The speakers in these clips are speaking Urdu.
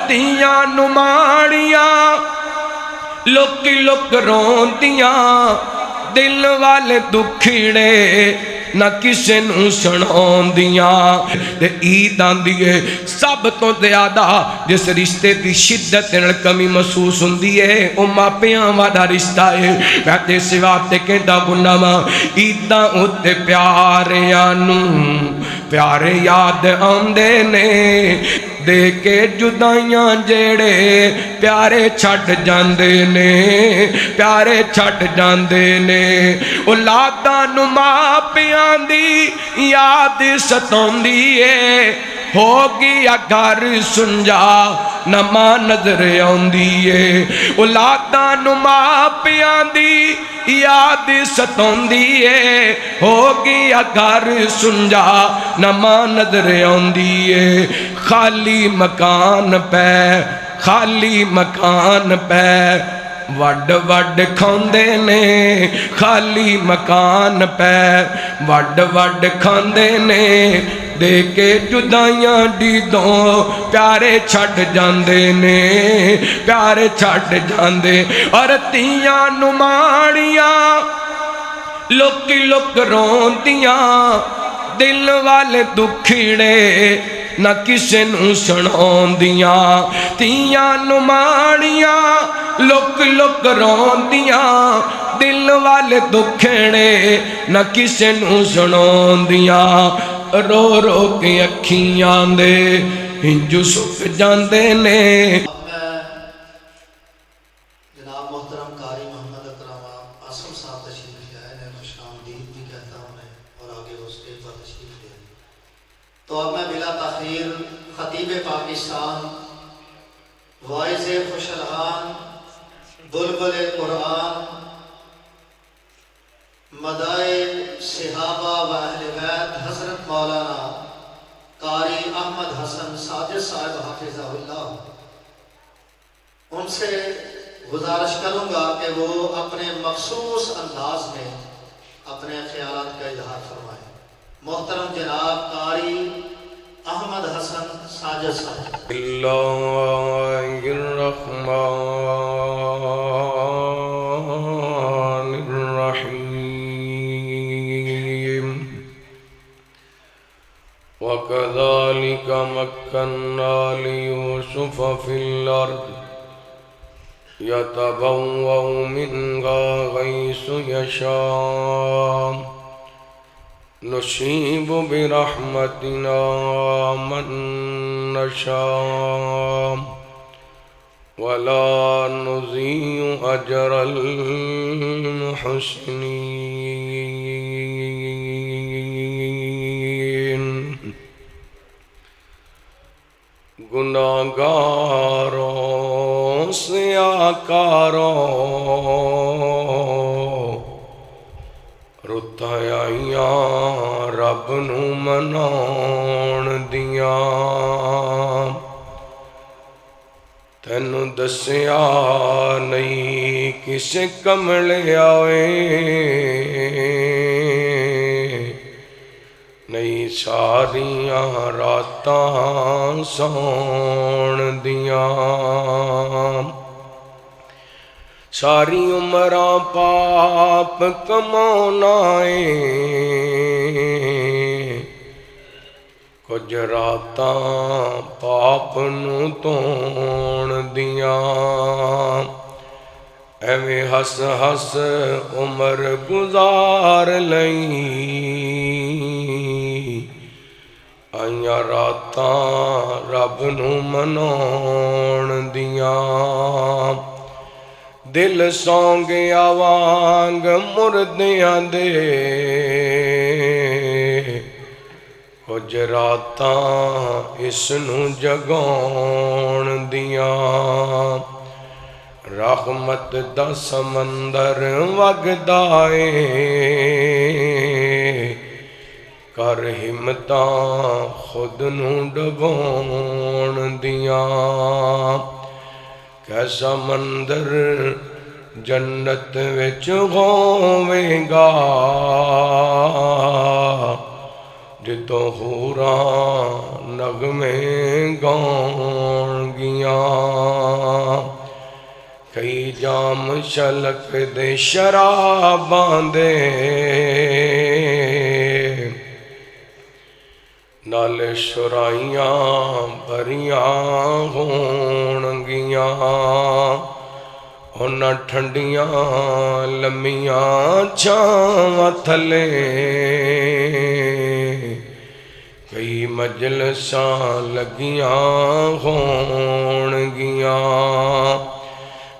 تیاں نماڑیاں لک لک روندیاں دل والے دکھڑے نہ کسے نوں سناؤندیاں تے عید آندی ہے سب تو زیادہ جس رشتے دی شدت نال کمی محسوس ہوندی ہے او ماپیاں والا رشتہ ہے کہتے سوا تے کہندا گناواں عیداں اُتے پیاریاں نوں پیارے یاد آندے نے دے کے جدائیاں جیڑے پیارے چھٹ جاندے نے پیارے چھٹ جاندے نے اولاداں نوں ماپیاں دی یاد ستوندی ہے ہو گیا گھر سنجا نہ ماں نظر آندی ہے اولاداں نوں ماپیاں دی یاد ستوندی ہے ہو گیا گھر سنجا نہ ماں نظر آندی ہے خالی مکان پہ خالی مکان پہ وڈ وڈ کھاندے نے خالی مکان پہ وڈ وڈ کھاندے نے دے کے جدائیاں دیدوں پیارے چھٹ جاندے نے پیارے چھٹ جاندے اور تیاں نماڑیاں لک لک روندیاں دل والے دکھڑے نہ کسے نوں سناؤندیاں تیاں نماڑیاں لک لک روندیاں دل والے دکھڑے نہ کسے نوں سناؤندیاں رو رو کے اکھیاں دے ہنجو سک جاندے نے جناب محترم قاری محمد اکرم آصف صاحب تشریف لائے میں خوش آمدید بھی کہتا ہوں میں اور آگے اس کے پر تشریف لے تو اب میں بلا تاخیر خطیب پاکستان وائز خوش الحان بلبل قرآن مدائے صحابہ و اہل بیت حضرت مولانا قاری احمد حسن ساجد صاحب حافظہ اللہ ان سے گزارش کروں گا کہ وہ اپنے مخصوص انداز میں اپنے خیالات کا اظہار فرمائیں محترم جناب قاری احمد حسن ساجد صاحب اللہ الرحمن الرحیم وَكَذَلِكَ مَكَّنَّا لِيُوسُفَ فِي الْأَرْضِ يَتَبَوَّأُ مِنْهَا حَيْثُ يَشَاءُ نصیب برحمتنا من نشاء ولا نضيع اجر المحسنین گناہگاروں سیاکاروں رتائیاں رب نو مناؤن دیاں تینوں دسیا نہیں کسے کملے آئے نہیں ساریاں راتاں سون دیاں ساری عمراں پاپ کمانا کچھ راتاں پاپ نو تون دیاں ایویں ہس ہس عمر گزار لئی آئیاں راتاں رب نو مناؤن دیاں دل سوں گیا وانگ مردیاں دے کچھ راتاں اس نو جگاؤن دیاں رحمت دا سمندر وگدا اے کر ہمتاں خود نو ڈباؤن دیاں کیسا مندر جنت وچ ہووے گا جدوں حوراں نغمے گاؤن گیاں کئی جام شلک دے شراباں دے نال شرائیاں بھریاں ہون گیاں ہونا ٹھنڈیاں لمیاں چھاواں تھلے کئی مجلساں لگیاں ہون گیاں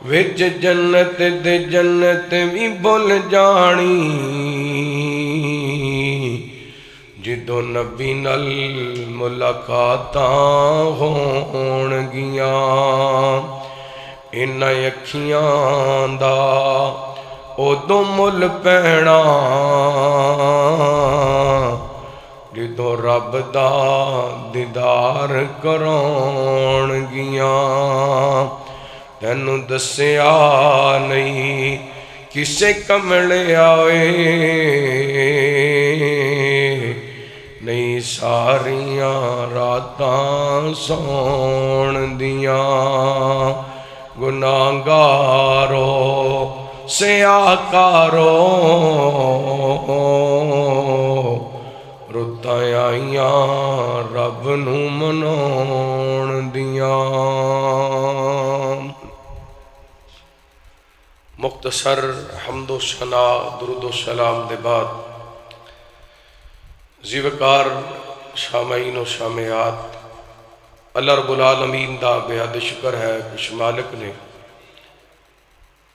وچ جنت دے جنت بھی بھول جانی جدو نبی نال ملاقاتاں ہون گیاں انہاں اکھیاں دا ادوں مل پینا جدو رب دا دیدار کرون گیاں تینوں دسیا نہیں کسے کملے آئے نہیں ساریاں راتاں سون دیاں گناہگارو سیاکارو رتاں آئیاں رب نو منون دیاں مختصر حمد و ثنا درود و سلام دے بعد زیوکار شامعین و شامعات اللہ رب العالمین دا بے حد شکر ہے کچھ مالک نے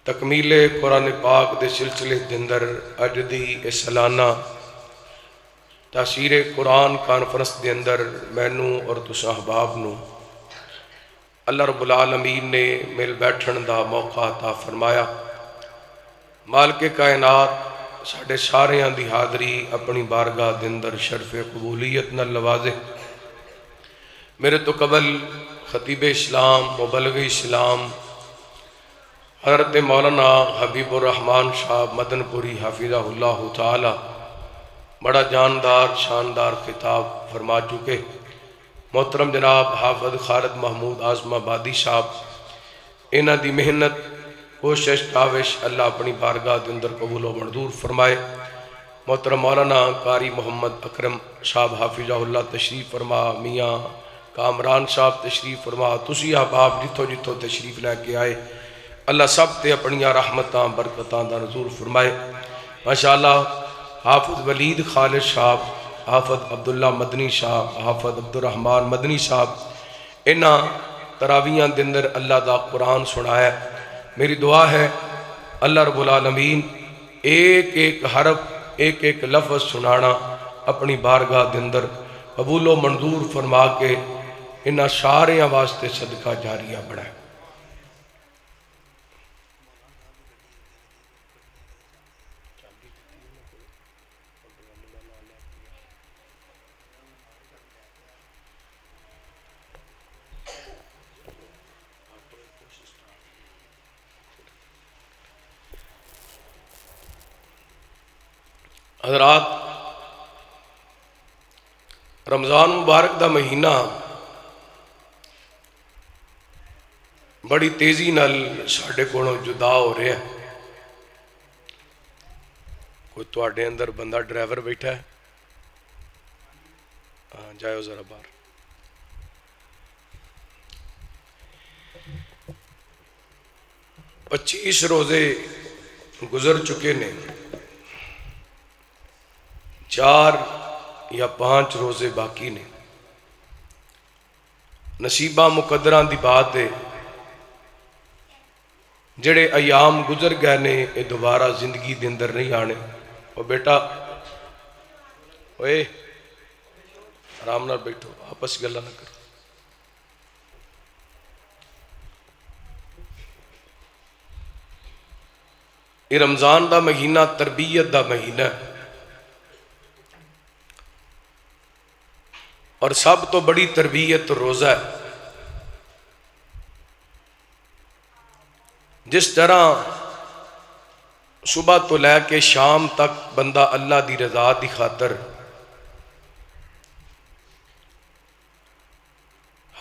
تکمیل قرآن پاک دے سلسلے دندر اج دی سالانہ تاثیر قرآن کانفرنس دے اندر مینوں اور تساں احباب نو اللہ رب العالمین نے مل بیٹھن دا موقع عطا فرمایا مالک کائنات ساڑھے ساریاں دی حاضری اپنی بارگاہ دے اندر شرف قبولیت نہ لوازے میرے تو قبل خطیب اسلام مبلغ اسلام حضرت مولانا حبیب الرحمن صاحب مدن پوری حافظہ اللہ تعالی بڑا جاندار شاندار خطاب فرما چکے محترم جناب حافظ خالد محمود اعظم آبادی صاحب انہاں دی محنت کوشش کاوش اللہ اپنی بارگاہ دے اندر قبول و منظور فرمائے محترم مولانا قاری محمد اکرم صاحب حافظہ اللہ تشریف فرما میاں کامران صاحب تشریف فرما تسی احباب جتھو جتھو تشریف لے کے آئے اللہ سب تے اپنیاں رحمتاں برکتاں دا نزول فرمائے ماشاءاللہ حافظ ولید خالد صاحب حافظ عبداللہ مدنی صاحب حافظ عبدالرحمن مدنی صاحب انہاں تراویاں دے اندر اللہ دا قرآن سنایا میری دعا ہے اللہ رب العالمین ایک ایک حرف ایک ایک لفظ سنانا اپنی بارگاہ دے اندر قبول و منظور فرما کے انہاں ساریاں واسطے صدقہ جاریہ بڑھائے حضرات رمضان مبارک دا مہینہ بڑی تیزی نال ساڑھے کونوں جدا ہو رہے ہیں کوئی تواڈے اندر بندہ ڈرائیور بیٹھا ہے جائے ذرا باہر 25 روزے گزر چکے نے 4 یا 5 روزے باقی نے نصیبہ مقدران دی بات ہے جڑے ایام گزر گئے نے یہ دوبارہ زندگی دے اندر نہیں آنے اور بیٹا اوے آرام نہ بیٹھو آپس گلا نہ کرو یہ رمضان دا مہینہ تربیت دا مہینہ ہے اور سب تو بڑی تربیت روزہ ہے جس طرح صبح تو لے کے شام تک بندہ اللہ دی رضا دی خاطر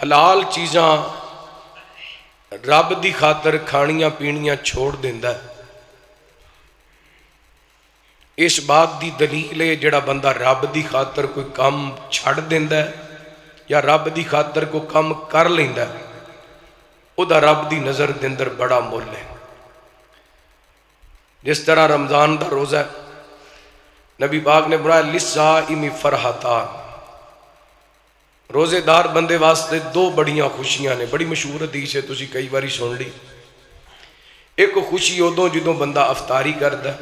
حلال چیزاں رب دی خاطر کھانیاں پینیاں چھوڑ دیندا ہے۔ اس بات دی دلیل ہے جڑا بندہ رب دی خاطر کوئی کام چھڑ دیندا ہے یا رب دی خاطر کوئی کام کر لیندا ہے، او دا رب دی نظر دے اندر بڑا مول ہے۔ جس طرح رمضان دا روزہ ہے، نبی پاک نے فرمایا للصائم فرحتان، روزے دار بندے واسطے دو بڑیاں خوشیاں نے۔ بڑی مشہور حدیث ہے، تسی کئی باری سن لی۔ ایک خوشی ادوں جدوں بندہ افطاری کردا ہے،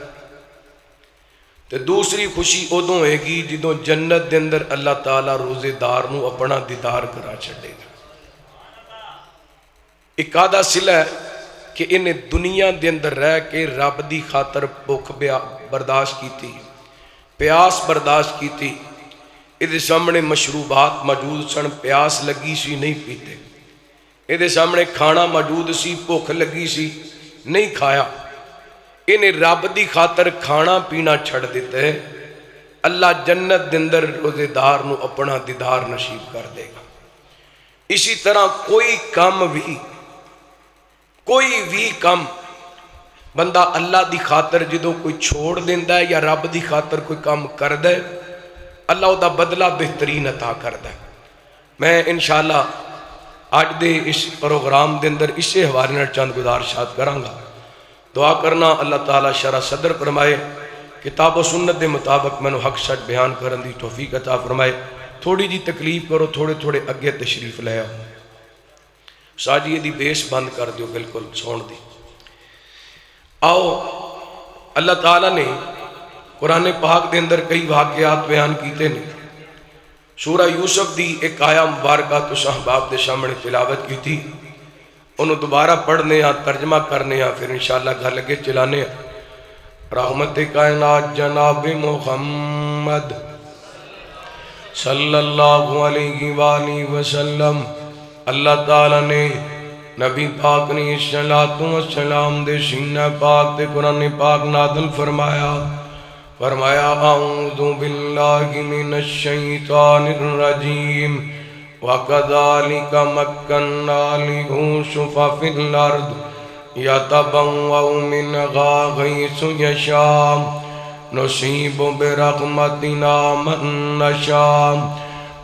تے دوسری خوشی ادوں ہوئے گی جدوں جنت دے اندر اللہ تعالیٰ روزے دار نو اپنا دیدار کرا چھڑے گا۔ ایک آدھا صلہ ہے کہ انہیں دنیا دے اندر رہ کے رب دی خاطر بھوک برداشت کیتی، پیاس برداشت کیتی، ادھے سامنے مشروبات موجود سن، پیاس لگی سی نہیں پیتے، ادھے سامنے کھانا موجود سی، بھوک لگی سی نہیں کھایا، انہیں رب دی خاطر کھانا پینا چھڑ دیتے ہیں، اللہ جنت دے اندر روزے دار نو اپنا دیدار نصیب کر دے گا۔ اسی طرح کوئی کم بندہ اللہ دی خاطر جدوں کوئی چھوڑ دیندا ہے یا رب دی خاطر کوئی کام کردا ہے، اللہ دا بدلہ بہترین عطا کردا ہے۔ میں انشاءاللہ آج دے اس پروگرام دے اندر اسے حوالے نال چند گزارشات کراں گا۔ دعا کرنا اللہ تعالیٰ شرح صدر فرمائے، کتاب و سنت دے مطابق میں حق سچ بیان کرن دی توفیق عطا فرمائے۔ تھوڑی جی تکلیف کرو، تھوڑے اگے تشریف لے آؤ، ساجی دی بیس بند کر دیو، بالکل سون دی۔ آؤ، اللہ تعالیٰ نے قرآن پاک دے اندر کئی واقعات بیان کیتے نے۔ سورہ یوسف دی ایک آیا مبارکہ تو صحباب دے سامنے تلاوت کی تھی، انہوں دوبارہ پڑھنے ہیں، ترجمہ کرنے ہیں، پھر انشاءاللہ گھر لگے چلانے ہیں۔ رحمت کائنات جناب محمد صلی اللہ علیہ وآلہ وسلم، اللہ تعالیٰ نے نبی پاک نے السلام دے سینہ پاک دے قرآن پاک نازل فرمایا اعوذ باللہ من الشیطان الرجیم وَكَذَلِكَ مَكَّنَّا لِيُوسُفَ فِي الْأَرْضِ يَتَبَوَّأُ مِنْهَا حَيْثُ يَشَاءُ نُصِيبُ بِرَحْمَتِنَا مَن نَّشَاءُ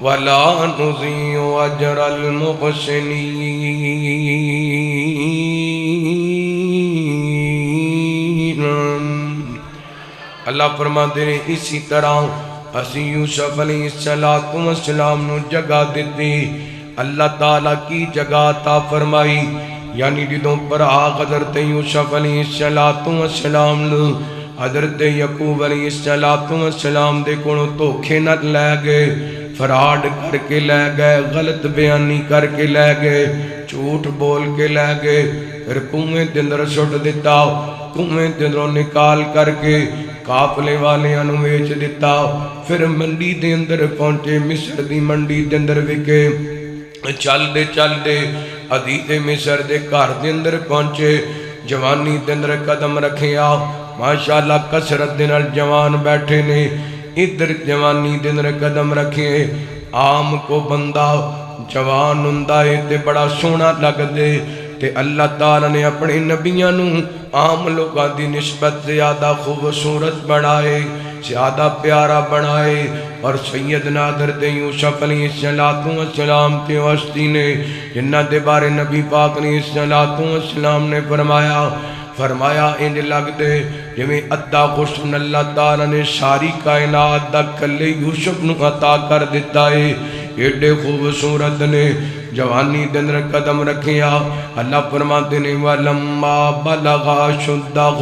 وَلَا نُضِيعُ أَجْرَ الْمُحْسِنِينَ۔ اللہ فرماتے ہیں اسی طرح اسی یوسف علیہ السلام نو جگہ دیتی، اللہ تعالیٰ کی جگہ عطا فرمائی، یعنی جدوں پر حضرت یوسف علیہ السلام نو حضرت یعقوب علیہ السلام دے کونوں دھوکھے نہ لے گئے، فراڈ کر کے لے گئے، غلط بیانی کر کے لے گئے، جھوٹ بول کے لے گئے، پھر کنویں دے اندر سٹ دیتا، کنویں دے اندروں نکال کر کے قافلے والے انہوں ویچ دیتا، پھر منڈی دے اندر پہنچے، مصر دی منڈی دے اندر وکے، چل دے عزیز مصر دے گھر دے اندر پہنچے، جوانی دے اندر قدم رکھیا، ماشاءاللہ کثرت دے نال جوان بیٹھے نے، ادھر جوانی دے اندر قدم رکھے، عام کو بندہ جوان ہوندا ہے تے بڑا سونا لگ دے، تے اللہ تعالیٰ نے اپنے نبیوں عام لوگاں دی نسبت زیادہ خوبصورت بنائے، زیادہ پیارا بنائے، اور سیدنا حضرت یوسف علیہ السلام تے ہستی نے جنہ دے بارے نبی پاک علیہ السلام نے فرمایا انج لگ دے جویں ادھا حسن اللہ تعالیٰ نے ساری کائنات دا کلے یوسف نو عطا کر دیتا ہے، ایڈے خوبصورت نے، جوانی دے اندر قدم رکھیا، اللہ فرماتے نے وَلَمَّا بَلَغَ أَشُدَّهُ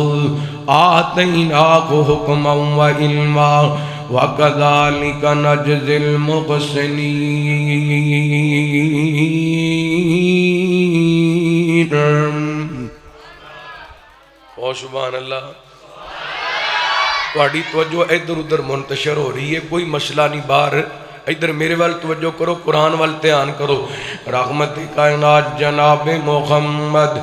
آتَيْنَاهُ حُكْمًا وَعِلْمًا وَكَذَلِكَ نَجْزِي الْمُحْسِنِينَ۔ او سبحان اللہ، تہاڈی توجہ ادھر ادھر منتشر ہو رہی ہے، کوئی مسئلہ نہیں، باہر ادھر میرے وال توجہ کرو، قرآن وال دھیان کرو۔ رحمت کائنات جناب محمد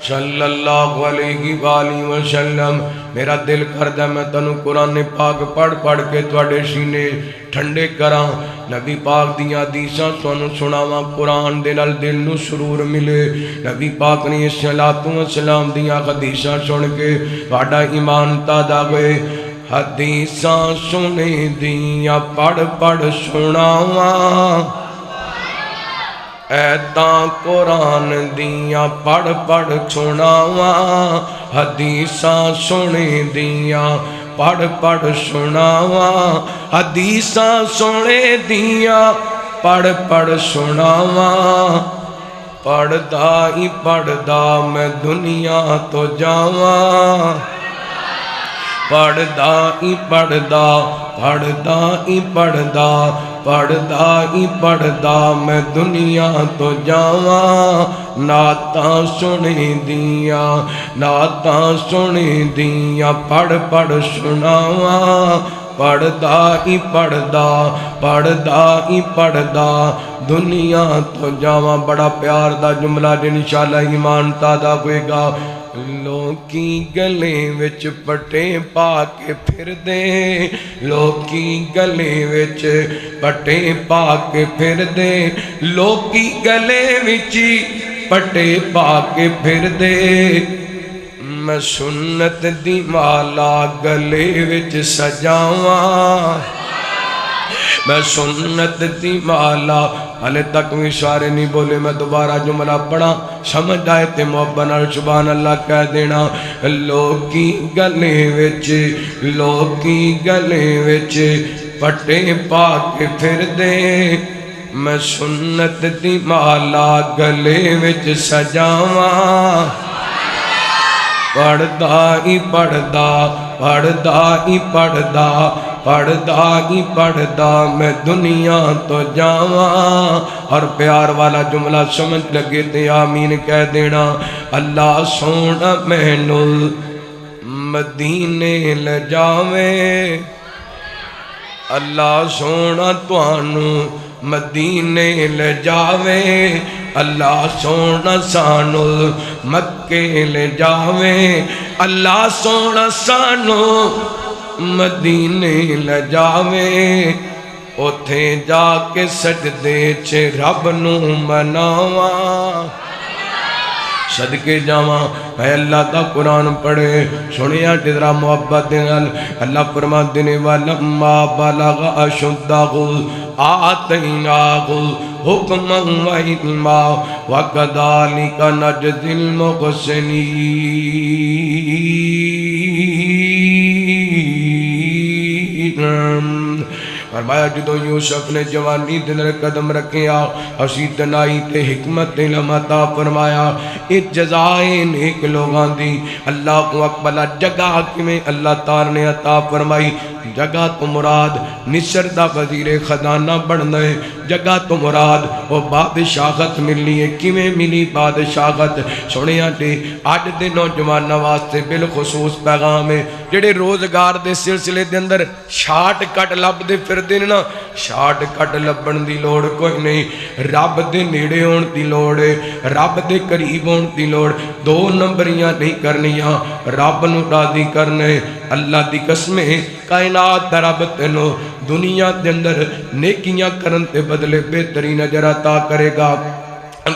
صلی اللہ علیہ وآلہ وسلم۔ میرا دل کردا میں تنوں قرآن پاک پڑھ پڑھ کے تواڈے سینے ٹھنڈے کراں، نبی پاک دیاں حدیثاں تانوں سناواں، قرآن دے نال دل نوں سرور ملے۔ نبی پاک نے صلاۃ و سلام دیاں حدیثاں سن کے تہاڈا ایمان تازہ ہوئے۔ حدیثاں سنے دیاں پڑھ پڑھ سناواں، ایتاں قرآن دیاں پڑھ پڑھ سناواں، حدیثاں سنے دیاں پڑھ پڑھ سناواں، حدیثاں سنے دیاں پڑھ پڑھ سناواں، پڑھدا ہی پڑھدا میں دنیا تو جاواں، پڑھدا ہی پڑھدا پڑھدا ہی پڑھدا پڑھدا ہی پڑھدا میں دنیا تو جاواں، نعتاں سنے دیاں نعتاں سنے دیاں پڑھ پڑھ سناواں، پڑھدا ہی پڑھدا پڑھدا ہی پڑھدا دنیا تو جاواں۔ بڑا پیار دا جملہ جن انشاءاللہ ایمان تازہ ہوئے گا۔ لوکی گلے وچ پٹے پا کے پھر دے، لوکی گلے وچ پٹے پا کے پھر دے، لوکی گلے وچ پٹے پا کے پھر دے، میں سنت دی مالا گلے وچ سجاواں، میں سنت دی مالا۔ حالے تک بھی سارے نہیں بولے، میں دوبارہ جملہ پڑھا، سمجھ آئے تے محبت نال سبحان اللہ کہہ دینا۔ لوکی گلے وچ لوکی گلے وچ پٹے پا کے پھر دے، میں سنت دی مالا گلے وچ سجاواں، پڑھدا ہی پڑھدا پڑھدا ہی پڑھدا پڑھدا ہی پڑھدا میں دنیا تو جاواں۔ اور پیار والا جملہ سمجھ لگے تے آمین کہہ دینا۔ اللہ سونا مینوں مدینے لے جاوے، اللہ سونا توانوں مدینے لے جاوے، اللہ سونا سانو مکے لے جاوے، اللہ سونا سانو مدینے لے جاوے، اوتھے جا کے سجدے چ رب نو مناواں، صدقے جاواں۔ اے اللہ دا قرآن پڑھے سنیا جدرا محبت نال۔ اللہ فرماتے نے وَلَمَّا بَلَغَ أَشُدَّهُ آتَيْنَاهُ حُکْمًا وَعِلْمًا وَكَذَلِكَ نَجْزِي الْمُحْسِنِينَ۔ فرمایا جدو یوسف نے جوانی دن قدم رکھیا، اسی دنائی تے حکمت نے عطا فرمایا، یہ جزائے نیک لوگاں دی۔ اللہ کو اکبر جگہ میں اللہ تعالی نے عطا فرمائی۔ جگہ تو مراد مصر دا وزیر خزانہ بڑھنا ہے، جگہ تو مراد وہ بادشاہت ملنی ہے۔ کیویں ملی بادشاہت؟ سنیا تے اج دے نوجوان واسطے بالخصوص پیغام ہے، جڑے روزگار دے سلسلے دے اندر شارٹ کٹ لب دے پھر دے نا، شارٹ کٹ لبن دی لوڑ کوئی نہیں، رب دے نیڑے ہون دی لوڑ ہے، رب دے قریب ہون دی لوڑ، دو نمبریاں نہیں کرنیاں، رب نو راضی کرنے۔ اللہ دی قسمیں کائنات دا رب تینو دنیا دے اندر نیکیاں کرن تے بدلے بہترین اجر عطا کرے گا،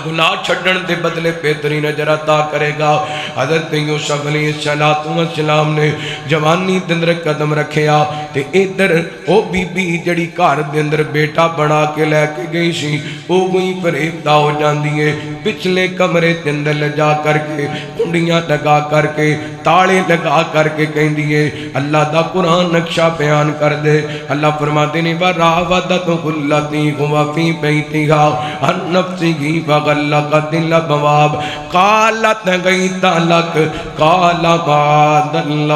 گناہ چھڑن دے بدلے بہترین اجر عطا کرے گا۔ حضرت یوسف علیہ السلام نے جوانی دے اندر قدم رکھیا تے ادھر او بی بی جڑی گھر دے اندر بیٹا بنا کے لے کے گئی سی، او وہی فریبدہ ہو جاندی ہے، پچھلے کمرے دے اندر لے جا کر کے کنڈیاں لگا کر کے تاڑے لگا کر کے کہندی ہے۔ اللہ دا قرآن نقشہ بیان کر دے۔ اللہ فرماتے نے وَرَاوَدَتْهُ الَّتِي هُوَ فِي بَيْتِهَا عَن نَفْسِهِ غلقت الابواب قالت غیت لک قال بعد اللہ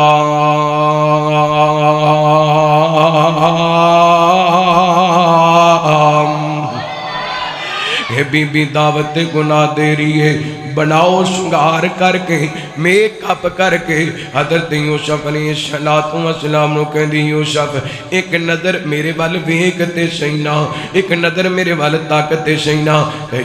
یہ بی بی دعوت گناہ دے رہی ہے، بناؤ شنگار کر کے میک اپ کر کے حضرت یوسف علیہ السلام نو کہندی یوسف ایک نظر میرے وال ویکھتے سینا، ایک نظر میرے وال طاقت سینا۔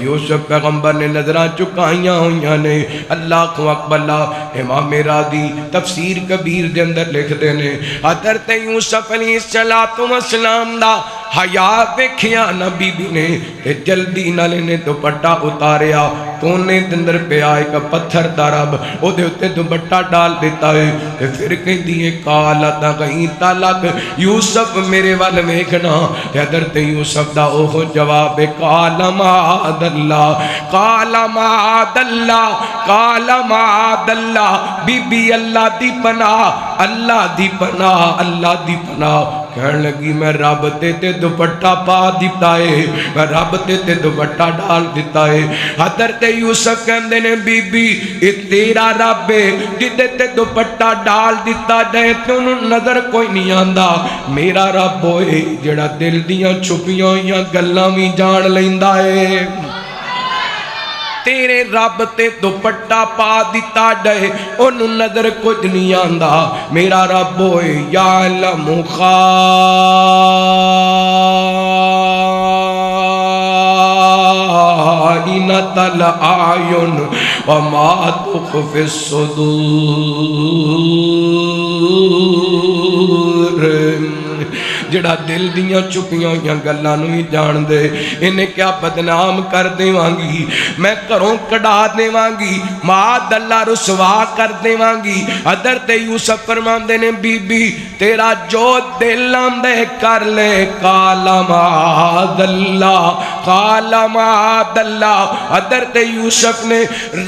یوسف پیغمبر نے نظراں چکائیاں ہوئیاں نے۔ اللہ کو اکبر اللہ امام راضی تفسیر کبیر دے اندر لکھ دے نے حضرت یوسف علیہ السلام دا حیا ویکھیا نہ بی بی نے تے جلدی نال نے دوپٹہ اتاریا، کونے دے اندر پیا ایک پتھر دا رب او دے اوتے دوپٹہ ڈال دیتا ہے تے پھر کہندی ہے کالا تغی تلک یوسف میرے وال ویکھنا۔ حضرت یوسف دا اوہ جواب قال معاذ اللہ، قال معاذ اللہ، قال معاذ اللہ، بی بی اللہ دی پناہ، اللہ دی پناہ، اللہ دی پناہ۔ کہنے لگی میں رب تے دوپٹہ پا دیتا ہے، میں رب تے دوپٹہ ڈال دیتا ہے۔ حضرت یوسف کہندے نے بی بی اے تیرا رب ہے جدے تے دوپٹہ ڈال دیتا جائے تے انہوں نظر کوئی نہیں آندا، میرا رب ہوئے جڑا دل دیاں چھپیاں ہوئیاں گلاں وی جان لیندا ہے۔ تیرے رب تے دوپٹہ پا دیتا جائے انہوں نظر کچھ نہیں آندا، میرا رب ہوئے یعلم خائنۃ الاعین وما تخفی الصدور۔ جڑا دل دیاں چپیاں ہویاں گلاں نوں ہی جان دے، انہیں کیا بدنام کر دیواں گی، میں گھروں کڈا دیواں گی، معاذ اللہ رسوا کر دیواں گی۔ حضرت یوسف فرماندے نے بی بی تیرا جو دل آندے کر لے، قال معاذ اللہ، قال معاذ اللہ۔ حضرت یوسف نے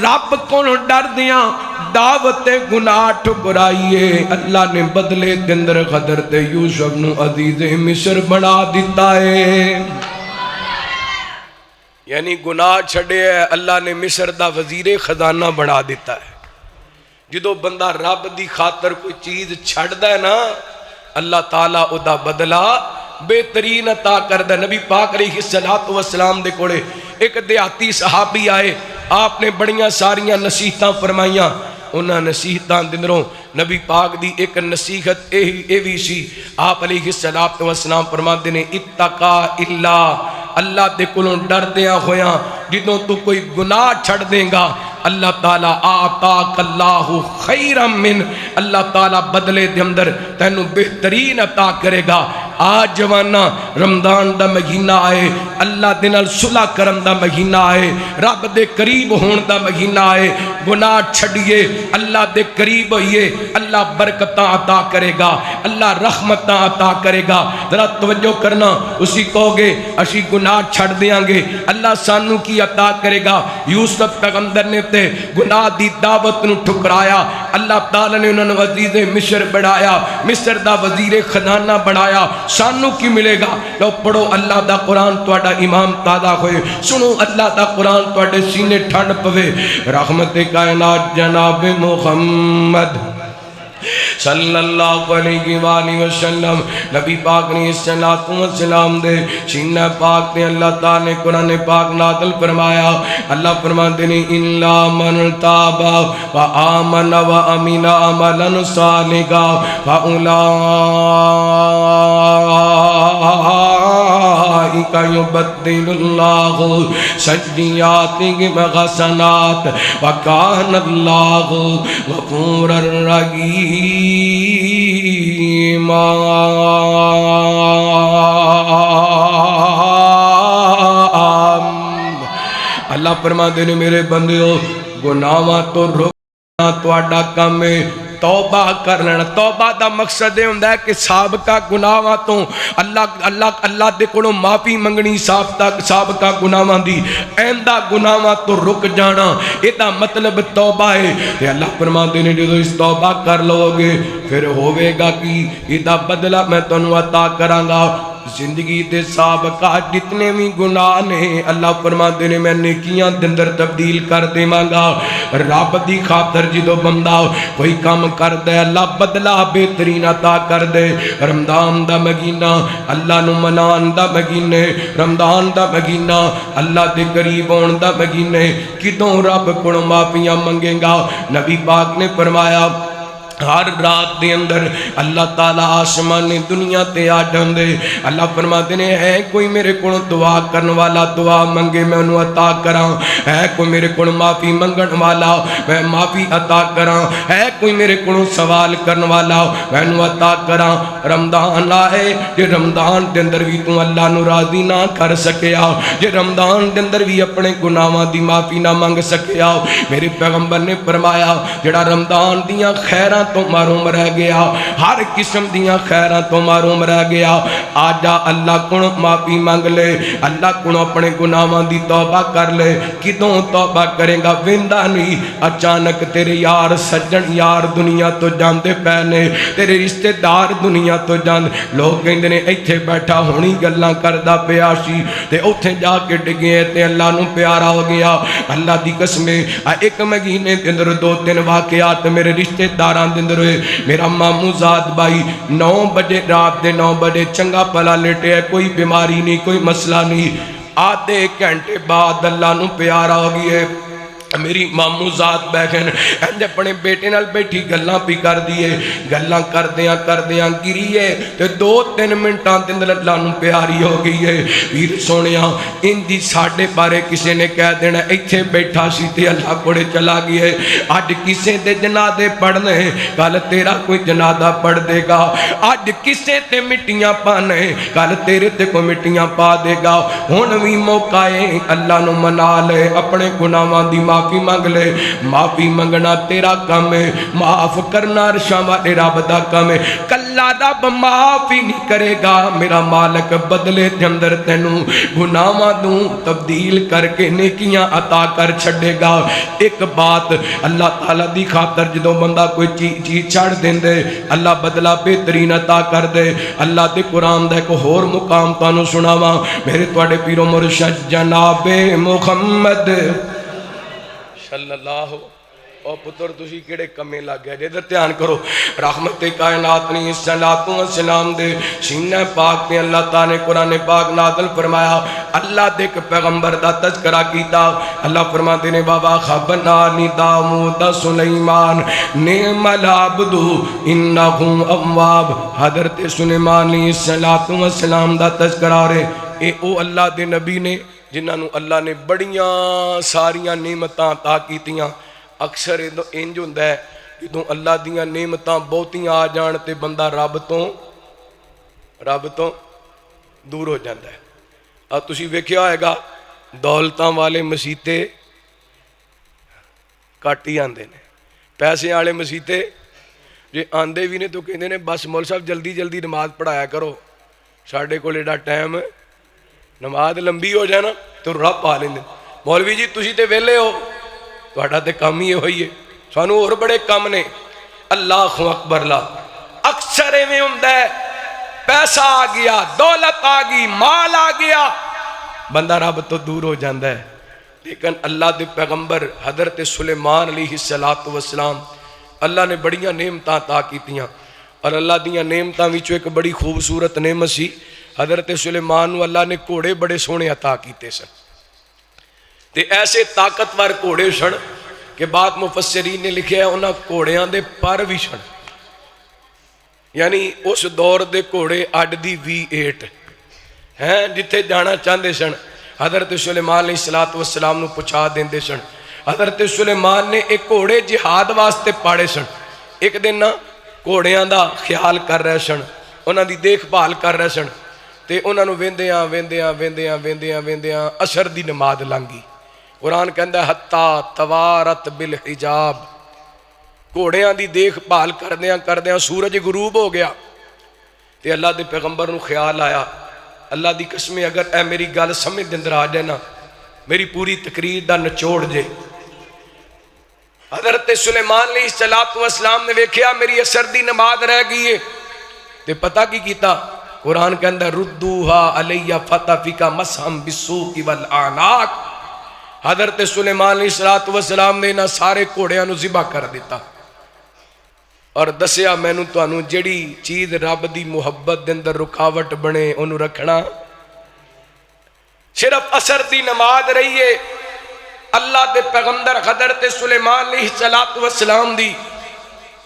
رب کو ڈر دیاں دعوت گناہ ٹھکرائیے، اللہ نے بدلے دے اندر حضرت یوسف نو عزیز مصر بنا دیتا ہے۔ یعنی گناہ چھڑے ہے، اللہ نے مصر دا وزیر خزانہ بنا دیتا ہے۔ جدو بندہ رب دی خاطر کوئی چیز چھڑ دا ہے نا، اللہ تعالیٰ او دا بدلہ بہترین عطا کردہ۔ نبی پاک علیہ السلام دے کوڑے ایک دیہاتی صحابی آئے، آپ نے بڑیاں ساریاں نصیحتاں فرمائیاں۔ انہاں نصیحتاں دنروں نبی پاک دی ایک نصیحت اے بھی سی، آپ علیہ السلام فرماتے نے اتقا اللہ، اللہ دے کلوں ڈر دیاں ہویاں جدوں تو کوئی گناہ چھڑ دیں گا اللہ تعالیٰ آتاک اللہ خیرا من، اللہ تعالیٰ بدلے دے اندر تینو بہترین عطا کرے گا۔ آج جوانا رمضان دا مہینہ آئے، اللہ دے نال صلح کرن دا مہینہ آئے، رب دے قریب ہون دا مہینہ آئے، گناہ چھڑیے اللہ دے قریب ہوئیے، اللہ برکتاں عطا کرے گا، اللہ رحمتاں عطا کرے گا۔ ذرا توجہ کرنا، اسی کہو گے اسی گناہ چھڑ دیاں گے اللہ سانو کی عطا کرے گا۔ یوسف پیغمبر نے تے گناہ دی دعوت نو ٹھکرایا، اللہ تعالیٰ نے انہوں نے عزیز مصر بڑھایا، مصر دا وزیر خزانہ بڑھایا۔ سانو کی ملے گا؟ لو پڑھو اللہ دا قرآن تواڈا امام تازہ ہوئے، سنو اللہ دا قرآن تواڈے سینے ٹھنڈ پوے۔ رحمت کائنات جناب محمد صلی اللہ علیہ وآلہ وسلم نبی پاک نے السلام دے سینہ پاک نے اللہ تعالیٰ نے قرآن پاک نازل فرمایا۔ اللہ فرماتے ہیں الا من تاب و آمن و امن عملا صالحا فاولئک یبدل اللہ سیئاتہم حسنات وکان اللہ غفورا رحیما۔ اللہ فرماتے ہیں میرے بندیو گناہاں تو روکنا تواڈا کم ہے، توبہ کر لینا۔ توبہ دا مقصد ہے ہوندہ ہے کہ سابقہ گناہاں تو اللہ دے کولوں معافی منگنی سابقہ گناہاں دی، ایندہ گناہاں تو رک جانا، یہ دا مطلب توبہ ہے۔ تے اللہ فرماتے ہیں جو اس توبہ کر لو گے پھر ہوئے گا کہ یہ دا بدلہ میں تنوں عطا کراں گا، زندگی دے سابقات جتنے بھی گناہ نے اللہ فرماتے نے میں نیکیاں دے اندر تبدیل کر دیواں گا۔ رب دی خاطر جدو بندہ کوئی کام کر دے اللہ بدلہ بہترین عطا کر دے۔ رمضان دا مہینہ اللہ نو منان دا مہینہ، رمضان دا مہینہ اللہ دے قریب ہون دا مہینہ، کدوں رب کو معافیاں منگے گا؟ نبی پاک نے فرمایا ہر رات دے اندر اللہ تعالیٰ آسمان دنیا تے آ جاندے، اللہ فرماتے نے ہے کوئی میرے کو دعا کرن والا دعا منگے میں انہوں عطا کراں، ہے کوئی میرے کو معافی منگن والا میں معافی عطا کراں، ہے کوئی میرے کو سوال کرن والا میں انہوں عطا کراں۔ رمضان آئے جے رمضان دے اندر بھی تو اللہ نو راضی نہ کر سکیا، جے رمضان دے اندر بھی اپنے گناہاں دی معافی نہ منگ سکیا، میرے پیغمبر نے فرمایا جڑا رمضان دیاں خیراں تو محروم رہ گیا، ہر قسم دیاں خیراں تو محروم رہ گیا، آجا اللہ کو معافی مانگ لے، اللہ کو اپنے گناہاں دی توبہ کر لے۔ کدوں توبہ کرے گا؟ ویندا نہیں، اچانک تیرے یار سجن یار دنیا تو جاندے پہنے، تیرے رشتہ دار دنیا تو جاندے، لوگ کہندے نے ایتھے بیٹھا ہونی گلاں کردا پیا سی تے اوتھے جا کے ڈگے تے اللہ نو پیارا ہو گیا۔ اللہ دی قسم ایک مہینے دے اندر 2-3 واقعات میرے رشتہ داراں دے اندر ہوئے۔ میرا ماموں زاد بھائی 9 بجے رات دے 9 بجے چنگا پلا لیٹے ہے، کوئی بیماری نہیں کوئی مسئلہ نہیں، آدھے گھنٹے بعد اللہ نو پیارا ہو گئے۔ میری ماموں ذات بہن انج اپنے بیٹے نال بیٹھی گلاں پی کر دیے، گلاں کردیاں گریے تے 2-3 منٹاں دے اندر اللہ نو پیاری ہو گئی ہے۔ ویر سونیاں ان دی ساڈے بارے کسے نے کہہ دینا ایتھے بیٹھا سی تے اللہ کوڑے چلا گیا ہے، اج کسے دے جنازے پڑھنے کل تیرا کوئی جنازہ پڑھ دے گا، اج کسے تے مٹیاں پانے کل تیرے تے کوئی مٹیاں پا دے گا۔ ہن وی موقع ہے اللہ نو منا لے، اپنے گناہاں دی معافی مانگ لے۔ معافی منگنا تیرا کام ہے، معاف کرنا عرشاں والے رب دا کام ہے۔ کلا رب معافی نہیں کرے گا، میرا مالک بدلے دے اندر تینوں گناہاں دوں تبدیل کر کے نیکیاں عطا کر چھڑے گا۔ ایک بات اللہ تعالیٰ دی خاطر جدو بندہ کوئی چیز چھڑ دیندے اللہ بدلہ بہترین عطا کر دے۔ اللہ دے قرآن دا ایک اور مقام تانوں سناواں، میرے تواڈے پیرو مرشد جناب محمد صلی اللہ او پتر تسی کیڑے کمے لگ گیا جے ادھر دھیان کرو۔ رحمت کائنات نے صلاۃ و سلام دے سینہ پاک تے اللہ تعالی نے قرآن پاک نازل فرمایا، اللہ دے ایک پیغمبر دا تذکرہ کیتا۔ اللہ فرماتے نے بابا خبرنی داؤد سلیمان نعم العبد انہ اواب، حضرت سلیمان علیہ السلام دا تذکرہ ہو رہے۔ اے او اللہ دے نبی نے جنہاں نو اللہ نے بڑیاں ساریاں نعمتاں عطا کیتیاں۔ اکثر انج ہوندا ہے جدوں اللہ دیاں نعمتاں بہتیاں آ جان تے بندہ رب تو دور ہو جاندا ہے۔ اب تسی ویکھیا ہوئے گا دولتاں والے مسیتے کٹ ہی آندے نے، پیسے والے مسیتے جے آندے بھی نے تو کہندے نے بس مول صاحب جلدی جلدی نماز پڑھایا کرو، ساڈے کول ایڈا ٹائم نماز لمبی ہو جائے نا تو رب پا لیندے۔ مولوی جی تسی تے ویلے ہو، تہاڈا تے کام ہی ہوئی ہے، سانوں اور بڑے کام نے۔ اللہ اکبر لا اکثر ایویں ہوندا ہے پیسہ آ گیا، دولت آ گئی، مال آ گیا، بندہ رب تو دور ہو جاندا ہے۔ لیکن اللہ دے پیغمبر حضرت سلیمان علیہ السلام اللہ نے بڑیاں نعمتاں عطا کیتیاں، اور اللہ دیاں نعمتاں وچوں ایک بڑی خوبصورت نعمت سی حضرت سلیمان نو اللہ نے گھوڑے بڑے سونے عطا کیتے سن، تے ایسے طاقتور گھوڑے سن کہ بعد مفسرین نے لکھیا ہے انہاں گھوڑیاں دے پر بھی سن، یعنی اس دور دے گھوڑے اڈ دی V8 ہیں جتھے جانا چاہندے سن حضرت سلیمان علیہ السلام نو پہنچا دیندے سن۔ حضرت سلیمان نے ایک گھوڑے جہاد واسطے پاڑے سن، ایک دن نا گھوڑیاں دا خیال کر رہے سن، انہاں دی دیکھ بھال کر رہے سن، تے انہاں نو ویندیاں عصر دی نماز لنگ گئی۔ قرآن کہندا ہے حتی توارت بالحجاب، گھوڑیاں دی دیکھ بھال کردیاں سورج غروب ہو گیا، تے اللہ دے پیغمبر نو خیال آیا اللہ دی قسم اگر اے میری گل سمجھ دے اندر آ جائے نا، میری پوری تقریر دا نچوڑ جے۔ حضرت سلیمان علیہ السلام نے ویکھیا میری عصر دی نماز رہ گئی ہے، تے پتہ کی کیتا قرآن کے اندر ردوہا علیہ فتفکا مسحم بالسوق والآناق، حضرت سلیمان علیہ السلام نے نہ سارے گھوڑیاں نو ذبح کر دیتا اور دسیا میں نو تانوں جڑی چیز رب دی محبت دے اندر رکاوٹ بنے انہوں رکھنا صرف اثر دی نماز رہی ہے اللہ دے پیغمبر حضرت سلیمان علیہ السلام دی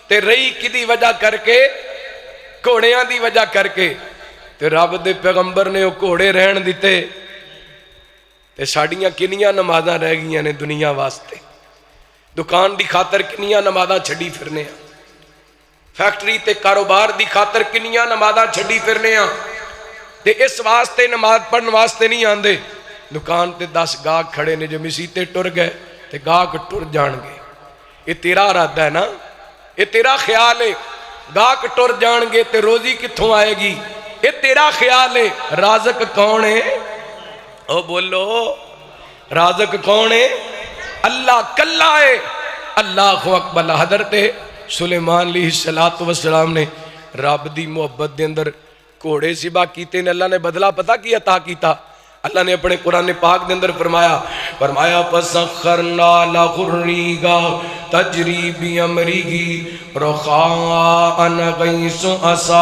تے رہی کی دی وجہ کر کے گھوڑیاں دی وجہ کر کے تے رب دے پیغمبر نے وہ گھوڑے رہن دیتے تے ساڑیاں کنیاں نمازاں رہ گئیاں نے دنیا واسطے، دکان دی خاطر کنیاں نمازاں چھڑی پھرنے ہیں، فیکٹری تے کاروبار دی خاطر کنیاں نمازاں چھڑی پھرنے ہیں تے اس واسطے نماز پڑھن واسطے نہیں آندے، دکان تے 10 گاہک کھڑے نے جو مسیتے ٹر گئے تے گاہک ٹر جان گے، یہ تیرا ارادہ ہے نا، یہ تیرا خیال ہے، گاہک ٹر جان گے تے روزی کتھوں آئے گی، یہ تیرا خیال ہے، رازق کون ہے؟ او بولو رازق کون ہے؟ اللہ کلا ہے، اللہ اکبر۔ حضرت سلیمان علیہ السلام نے رب دی محبت دے اندر گھوڑے ذبح کیتے نے، اللہ نے بدلہ پتہ کی عطا کیتا، اللہ نے اپنے قرآن پاک دے اندر فرمایا فسخرنا لغریگا تجری بیامریگی رخاءن غیس اصاب،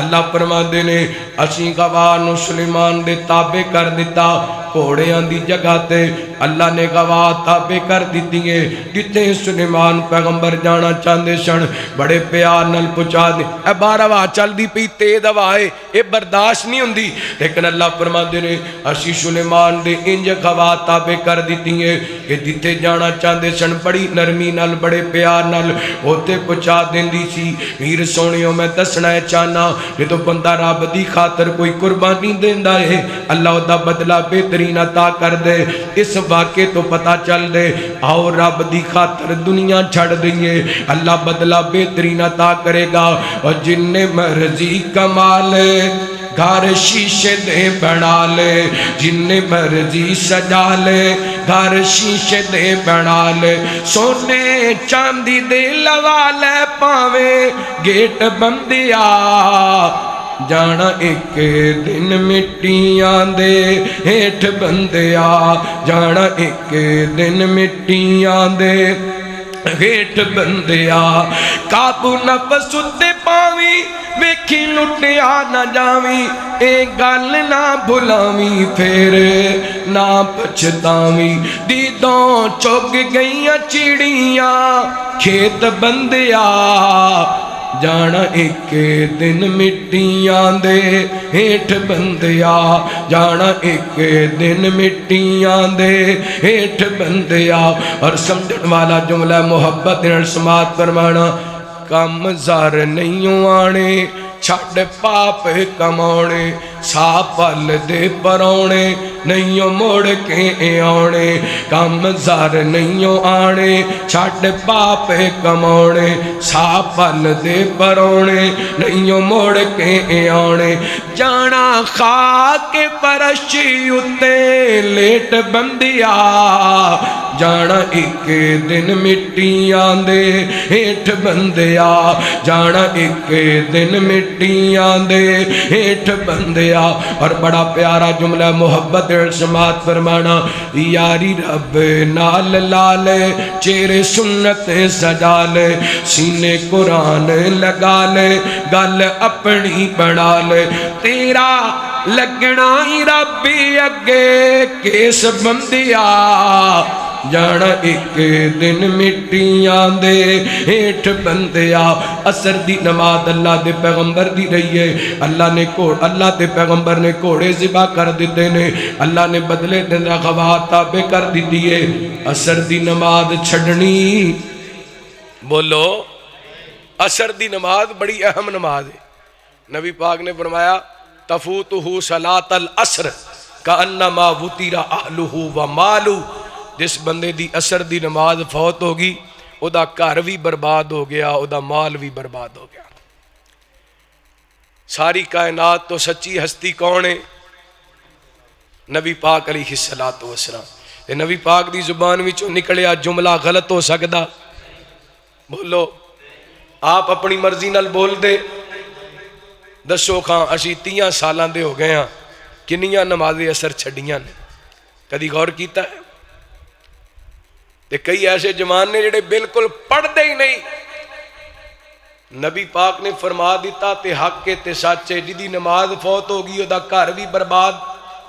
اللہ فرماندے نے اسی گواہ نو سلیمان دے تابع کر دیتا، گھوڑیاں دی جگہ تے اللہ نے گواہ تابع کر دیتی ہے، جتے سلیمان پیغمبر جانا چاندے سن بڑے پیار نال پہنچا دے، اے 12 ہوا چل دی پئی تیز ہوا ہے، اے برداشت نہیں ہوندی، لیکن اللہ فرماندے نے اسی سلیمان دے انج گواہ تابع کر دیتی ہے کہ جتے جانا چاندے سن بڑی نرمی نال بڑے پیار نال ہوتے پہنچا دیندی سی۔ ویر سونیوں میں دسنا ہے چاہنا جدوں بندہ رب دی خاطر کوئی قربانی دیندا ہے اللہ دا بدلہ بہترین عطا کر دے۔ اس واقعے تو پتہ چل دے آؤ رب دی خاطر دنیا چھڑ دئیے اللہ بدلہ بہترین عطا کرے گا، اور جن نے مرضی کما لے گھر شیشے دے بنا لے، جن نے مرضی سجا لے گھر شیشے دے بنا لے، سونے چاندی دے لگا لے پاویں گیٹ بندیا، جانا ایک دن مٹیاں دے ہیٹھ بندیا، جانا ایک دن مٹیاں دے ہیٹھ بندیا، قابو نفس تے پاویں ویکھی لٹیا نہ جاویں، اے گل نہ بھلاویں پھر نہ پچھتاویں، دیدوں چگ گئیاں چڑیاں کھیت بندیا، جانا ایک دن مٹیاں دے ہیٹھ بندیا، جانا ایک دن مٹیاں دے ہیٹھ بندیا۔ اور سمجھن والا جملہ محبت سماعت فرمانا، کم زار نہیں آنے چھڑ پاپ کمانے، سا پل دے پرونے نہیں موڑ کے آنے، کم زار نہیں آنے چھڑ پاپ کمانے، سا پل دے پرونے نہیں موڑ کے آنے، جانا خاک پرشی اتے لیٹ بندیا، جانا ایک دن مٹیاں دے ہیٹھ بندیا، جانا ایک دن مٹیاں دے ہیٹھ بندیا۔ اور بڑا پیارا جملہ محبت سماعت فرمانا، یاری رب نال لالے چہرے سنت سجا لے، سینے قرآن لگا لے گل اپنی بنا لے، تیرا لگنا ہی ربی اگے کیس بندیا، جانا ایک دن مٹیاں دے ہیٹھ بندیا۔ اثر دی نماز اللہ دے پیغمبر دی رہی ہے، اللہ دے پیغمبر نے گھوڑے ذبح کر دیتے نے، اللہ نے بدلے دن گواہ تابع کر دیتی ہے۔ اثر دی نماز چھڑنی، بولو اثر دی نماز بڑی اہم نماز ہے۔ نبی پاک نے فرمایا تفوتہ صلاۃ العصر کانما وطر اہلہ ومالہ، جس بندے دی اثر دی نماز فوت ہوگی او دا گھر بھی برباد ہو گیا، او دا مال بھی برباد ہو گیا۔ ساری کائنات تو سچی ہستی کون ہے؟ نبی پاک علیہ السلام۔ نبی پاک دی زبان وچوں نکلیا جملہ غلط ہو سکدا؟ بولو آپ اپنی مرضی نال بول دے دسو کھاں اسی 30 سالاں دے ہو گئے ہاں کنیاں نماز اثر چھڑیاں نے کدی غور کیتا ہے؟ تے کئی ایسے جوان نے جڑے بالکل پڑھ دے ہی نہیں. نبی پاک نے فرما دیتا تے حق کے تے سچے جدی نماز فوت ہو گئی دا گھر بھی برباد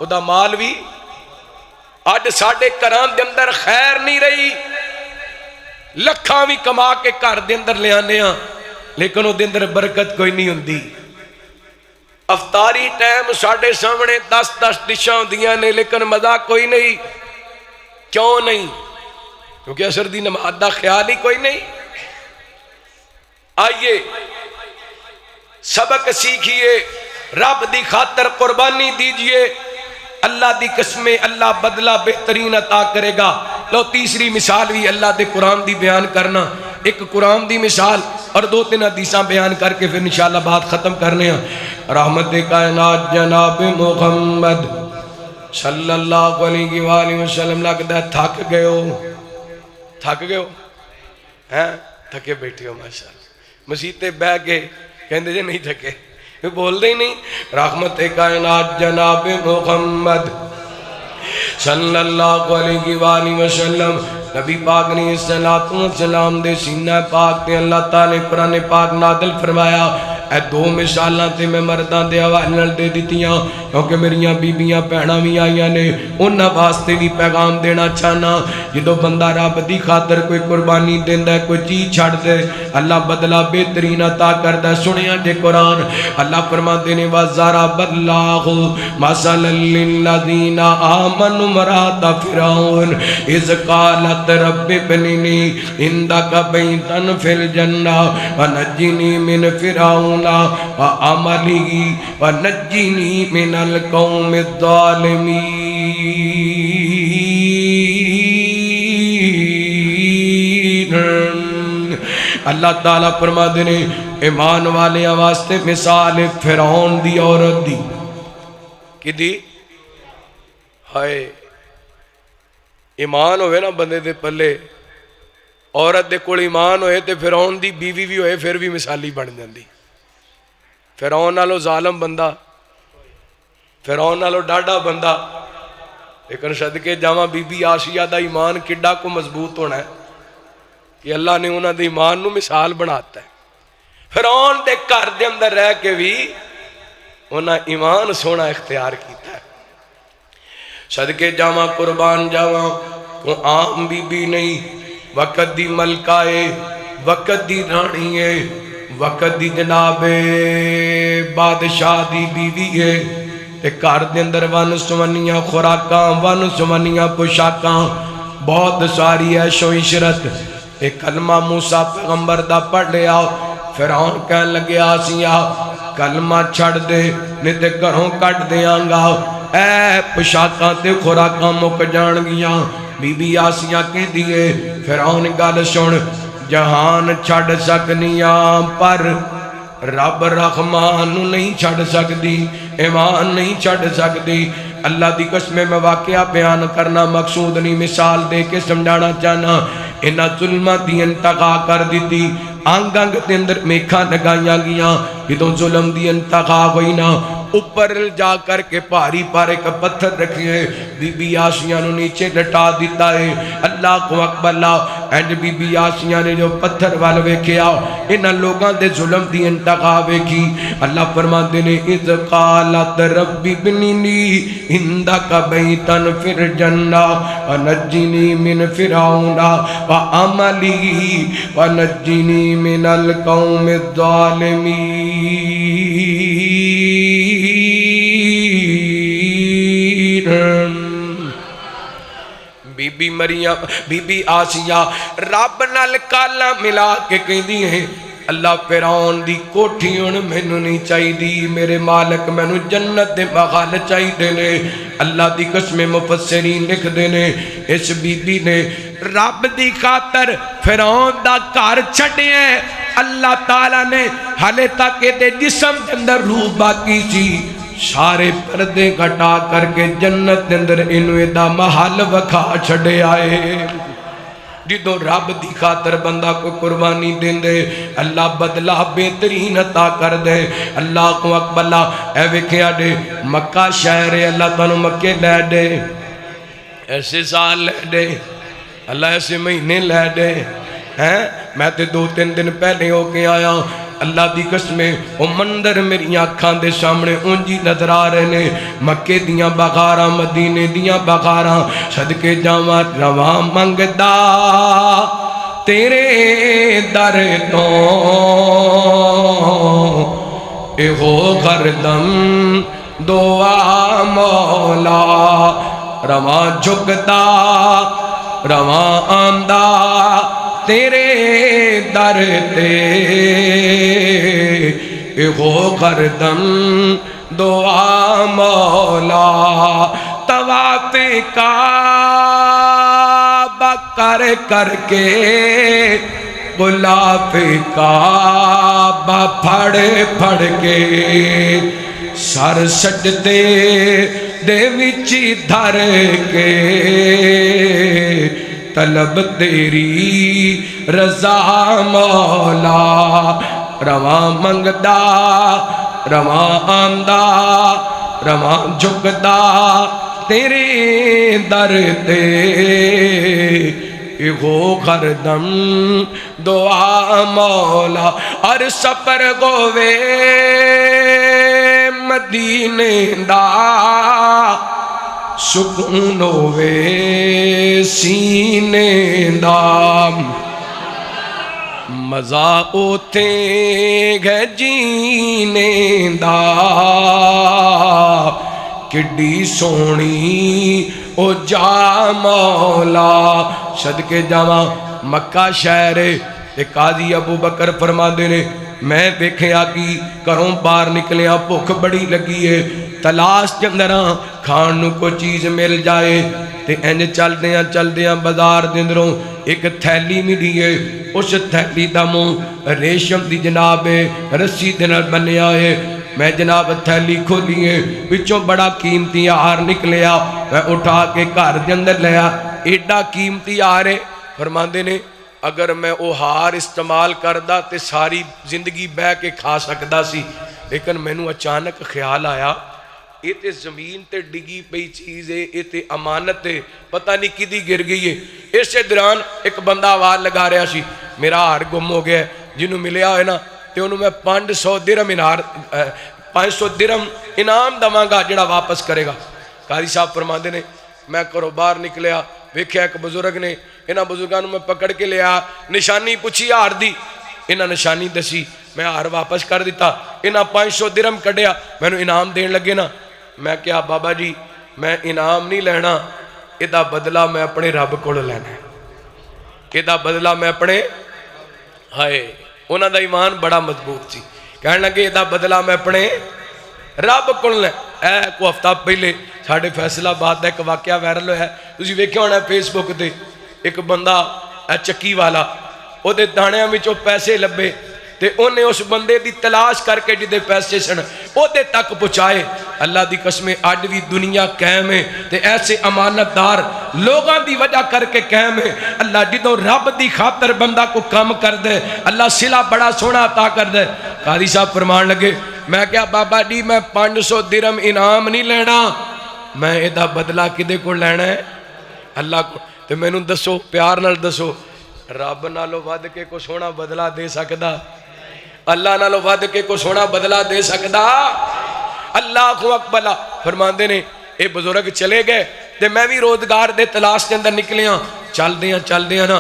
دا مال بھی. اج ساڈے گھراں دے اندر خیر نہیں رہی لکھاں بھی کما کے گھر دے اندر لے آنے ہاں لیکن وہ دے اندر برکت کوئی نہیں ہوندی. افطاری ٹائم ساڈے سامنے 10 ڈشاں ہوندیاں نے لیکن مزہ کوئی نہیں. کیوں نہیں؟ کیونکہ عصر دی نماز دا خیال ہی کوئی نہیں. آئیے سبق سیکھیے رب دی خاطر قربانی دیجئے اللہ دی قسمیں اللہ بدلہ بہترین عطا کرے گا. لو تیسری مثال بھی اللہ دے قرآن دی بیان کرنا. ایک قرآن دی مثال اور 2-3 حدیثاں بیان کر کے پھر انشاءاللہ بات ختم کرنے ہیں. رحمت کائنات جناب محمد صلی اللہ علیہ وآلہ وسلم لگتا ہے تھک گئے ہو ہیں تھکے بیٹھے ہو ماشاءاللہ مسجد تے بہ کے کہندے جے نہیں تھکے بول دے ہی نہیں. رحمت کائنات جناب محمد صلی اللہ علیہ وآلہ وسلم نبی پاک نے الصلوۃ والسلام دے سینہ پاک تے اللہ تعالی قرآن پاک نازل فرمایا. اے 2 مثالاں تے میں مرداں دے حوالے نال دے دتیاں کیونکہ میریاں بیبیاں بہناں وی آئیاں نے انہاں واسطے بھی پیغام دینا چاہنا. جدوں بندہ رب دی خاطر کوئی قربانی دیندا ہے کوئی چیز چھڑ دے اللہ بدلہ بہترین عطا کردا ہے. سنیا جے قرآن اللہ فرماندے نے وَضَرَبَ اللَّهُ مَثَلًا لِّلَّذِينَ آمَنُوا امرأة فرعون إذ قالت رب ابن لي عندك بيتا في الجنة ونجني من فرعون وعمله ونجني من القوم الظالمين. اللہ تعالیٰ فرما دینے ایمان والے واسطے مثال فرعون دی عورت دی کی دی ہائے ایمان ہوئے نا بندے دے پلے عورت دے کول ایمان ہوئے تے فرعون دی بیوی بھی ہوئے پھر بھی مثالی بن جاندی. فرعون نالو ظالم بندہ فرعون نالو ڈاڈا بندہ لیکن صدقے جاواں بی بی آسیہ دا ایمان کڈا کو مضبوط ہونا ہے کہ اللہ نے انہاں دے ایمان نو مثال بناتا ہے. فرعون دے گھر دے اندر رہ کے بھی انہاں ایمان سونا اختیار کیتا ہے. صدقے جاواں قربان جاواں کو عام بی بی نہیں وقت دی ملکائے وقت دی رانی ہے وقت دی جناب بادشاہ دی بیوی ہے تے گھر دے اندر ون سمنیاں خوراکاں ون سمنیاں پوشاکاں بہت ساری عیش و عشرت. ایک کلمہ موسیٰ پیغمبر دا پڑھ لیا. فرعون کہن لگے آسیہ کلمہ چھڑ دے نہیں تے گھروں کٹ دیاں گا اے پوشاکاں تے خوراکاں مک جان گیاں. بی بی آسیہ کہہ دیئے فرعون گل سن جہان چھڑ سکنیاں پر رب رحمان نہیں چھڑ سکتی ایمان نہیں چھڑ سکتی. اللہ دی قسم میں واقعہ بیان کرنا مقصود نہیں مثال دے کے سمجھانا چاہنا. انہاں ظلمہ دی انتقا کر دیتی آنگ آنگ دے اندر میکھاں لگائیاں گیاں جدوں ظلم دی انتقا ہوئی نا اوپر جا کر کے پاری پارے کا پتھر رکھے بی بی آسیہ نو نیچے لٹا دیتا ہے. اللہ کو اکبر اللہ اینڈ بی بی آسیہ نے جو پتھر والوے کیا انہاں لوگاں دے ظلم دی انتقا کی. اللہ فرماندے نے اذ قالت رب ابن لی عندک بیتا فی الجنہ ونجنی من فرعون وعمله ونجنی من القوم الظالمین. بی بی مریم بی بی آسیہ رب نال کالا ملا کے کہہ دی ہیں اللہ فرعون دی کوٹھی ہن مینوں نہیں چاہی دی میرے مالک مینوں جنت دے بغال چاہی دے نے. اللہ دی قسم مفسرین لکھ دے نے اس بی بی نے رب دی خاطر فرعون دا گھر چھڈیا ہے. اللہ تعالیٰ نے حالے تک دے جسم دے اندر روح باقی سی سارے پردے گھٹا کر کے جنت دے اندر انہوں دا محل وکھا چھڑے آئے. جدوں رب دی خاطر بندہ کو قربانی دین دے اللہ بدلہ بہترین عطا کر دے۔ اللہ کو اکبر اے وکھیا دے مکہ شہر اللہ تانوں مکے لے دے، ایسے سال لے دے، اللہ ایسے مہینے لے دے ہیں۔ میں تے 2-3 دن پہلے ہو کے آیا، اللہ دی قسمیں وہ مندر میری آنکھاں دے سامنے اونجی نظر آ رہے نے، مکے دیاں بغاراں مدینے دیاں بغاراں، صدقے جاواں رواں منگدا تیرے در تو اے ہو گردم دعا مولا، رواں جھکدا رواں آندا تیرے در تے اے ہو گردم دعا مولا، طواف کعبہ کر کر کے غلاف کعبہ پھڑ پھڑ کے سر سجدے دے وچ دھر کے طلب تیری رضا مولا، رواں منگدا رواں آندا رواں جھکدا تیرے در تے اے ہو گردم دعا مولا۔ اور سفر گوے مدینے دا سکون ہووے سینے دا، مزہ اوتے گئے جینے دا، کڈی سونی او جا مولا۔ صدقے جاواں مکہ شہر تے قاضی ابو بکر فرما دے نے میں دیکھیا کی گھروں باہر نکلیاں بھوک بڑی لگی ہے، تلاش چندراں کھان نو کو چیز مل جائے تے انج چل دیاں بازار دے اندروں ایک تھیلی ملی ہے، اس تھیلی دا منہ ریشم دی جناب رسی دے نال بنیا ہے۔ میں جناب تھیلی کھولی ہے، وچوں بڑا قیمتی ہار نکلیا، میں اٹھا کے گھر دے اندر لیا، ایڈا قیمتی ہار ہے۔ فرماندے نے اگر میں وہ ہار استعمال کردا تے ساری زندگی بہ کے کھا سکدا سی، لیکن مینوں اچانک خیال آیا یہ تے زمین تے ڈگی پئی چیز ہے، یہ تے امانت ہے، پتہ نہیں کدی گر گئی ہے۔ اس دوران ایک بندہ آواز لگا رہا سی میرا ہار گم ہو گیا ہے، جنہوں ملیا ہے نا تے انہوں میں 500 درہم انعام دواں گا جڑا واپس کرے گا۔ قاضی صاحب فرماندے نے میں کرو باہر نکلیا، ویکھیا ایک بزرگ نے، انہاں بزرگاں میں پکڑ کے لیا، نشانی پوچھی ہار دی، انہاں نشانی دسی، میں ہار واپس کر دیتا، انہاں 500 درہم کڈیا، میں نے انعام دین لگے نا، میں کیا بابا جی میں انعام نہیں لینا، ایدہ بدلہ میں اپنے رب کو لینا ہے، ایدہ بدلہ میں اپنے ہائے انہاں دا ایمان بڑا مضبوط تھی، کہنے لگے ایدہ بدلہ میں اپنے رب کو لینا۔ اے کو ہفتہ پہلے ساڑھے فیصلہ بات دا ایک واقعہ وائرل ہے، تسی ویکھیا ہونا فیس بک تے ایک بندہ چکی والا او دے دانیاں وچوں پیسے لبے تے انہیں اس بندے دی تلاش کر کے جدے پیسے سن او دے تک پہنچائے۔ اللہ دی قسمیں آج بھی دنیا قائم ہے تے ایسے امانت دار لوگاں دی وجہ کر کے قائم ہے۔ اللہ جدوں رب دی خاطر بندہ کو کام کر دے اللہ صلہ بڑا سونا عطا کر دے۔ قاضی صاحب فرمان لگے میں کیا بابا جی میں 500 درہم انعام نہیں لینا، میں ایدہ بدلہ کدے کو لینا ہے اللہ کو۔ تے میں نوں دسو پیار نال دسو رب نالو ود کے کو سونا بدلہ دے سکدا؟ اللہ نالو ود کے کو سونا بدلہ دے سکدا؟ اللہ اکبر۔ فرماندے نے اے بزرگ چلے گئے تے میں بھی روزگار دے تلاش کے اندر نکلیاں، چل دیاں نا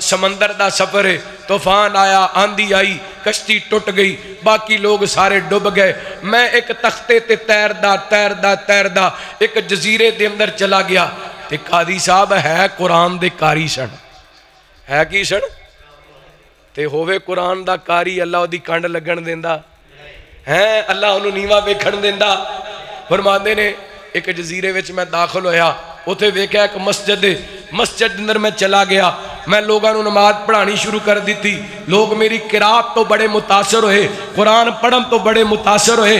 سمندر دا سفر ہے، طوفان آیا، آندھی آئی، کشتی ٹوٹ گئی، باقی لوگ سارے ڈوب گئے، میں ایک تختے تے تیردا ایک جزیرے دے اندر چلا گیا تے قاضی صاحب ہے قرآن دے کاری سن، ہے کی سن تے ہووے قرآن دا کاری اللہ دی کنڈ لگن دیندا ہے، اللہ انہوں نیواں ویکھن دیندا۔ فرماندے نے ایک جزیرے وچ میں داخل ہویا، اتھے ویکھیا ایک مسجد اندر میں چلا گیا، میں لوگاں نوں نماز پڑھانی شروع کر دیتی، لوگ میری قرات تو بڑے متاثر ہوئے، قرآن پڑھن تو بڑے متاثر ہوئے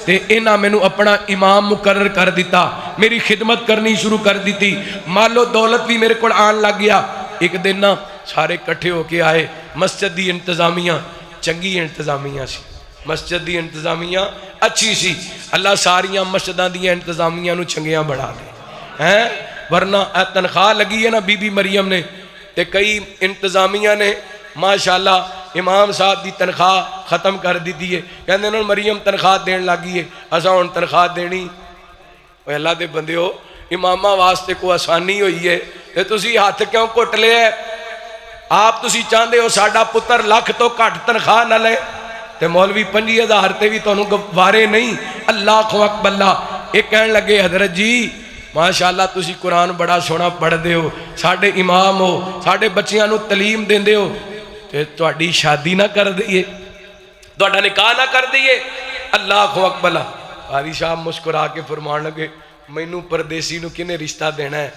تے انہاں مینوں اپنا امام مقرر کر دیتا، میری خدمت کرنی شروع کر دیتی، مال و دولت بھی میرے کو آن لگ گیا، ایک دن نا سارے کٹھے ہو کے آئے، مسجد دی انتظامیہ چنگی انتظامیہ سی، مسجد دی انتظامیہ اچھی سی، اللہ ساریاں مسجداں دی انتظامیہ نو چنگیاں بڑھا دے ہیں، ورنہ تنخواہ لگی ہے نا بی بی مریم نے تے کئی انتظامیہ نے ماشاءاللہ امام صاحب دی تنخواہ ختم کر دیتی ہے، کہندے انہوں مریم تنخواہ دین لگی ہے، اساں ہن تنخواہ دینی۔ اوہ اللہ دے بندے ہو، امامہ واسطے کو آسانی ہوئی ہے تے تسی ہاتھ کیوں کٹ لے ہے؟ آپ تسی چاہندے ہو ساڈا پتر لاکھ تو گھٹ تنخواہ نہ لے تے مولوی 50,000 تے بھی تانوں گوارے نہیں۔ اللہ اکبر اللہ، ایک کہن لگے حضرت جی ماشاءاللہ تسی قرآن بڑا سونا پڑھ دے ہو، ساڈے امام ہو، ساڈے بچیاں نو تعلیم دیندے ہو تے تہاڈی شادی نہ کر دئیے، تہاڈا نکاح نہ کر دئیے۔ اللہ اکبر اللہ، قاضی صاحب مسکرا کے فرمان لگے مینوں پردیسی نو کنے رشتہ دینا ہے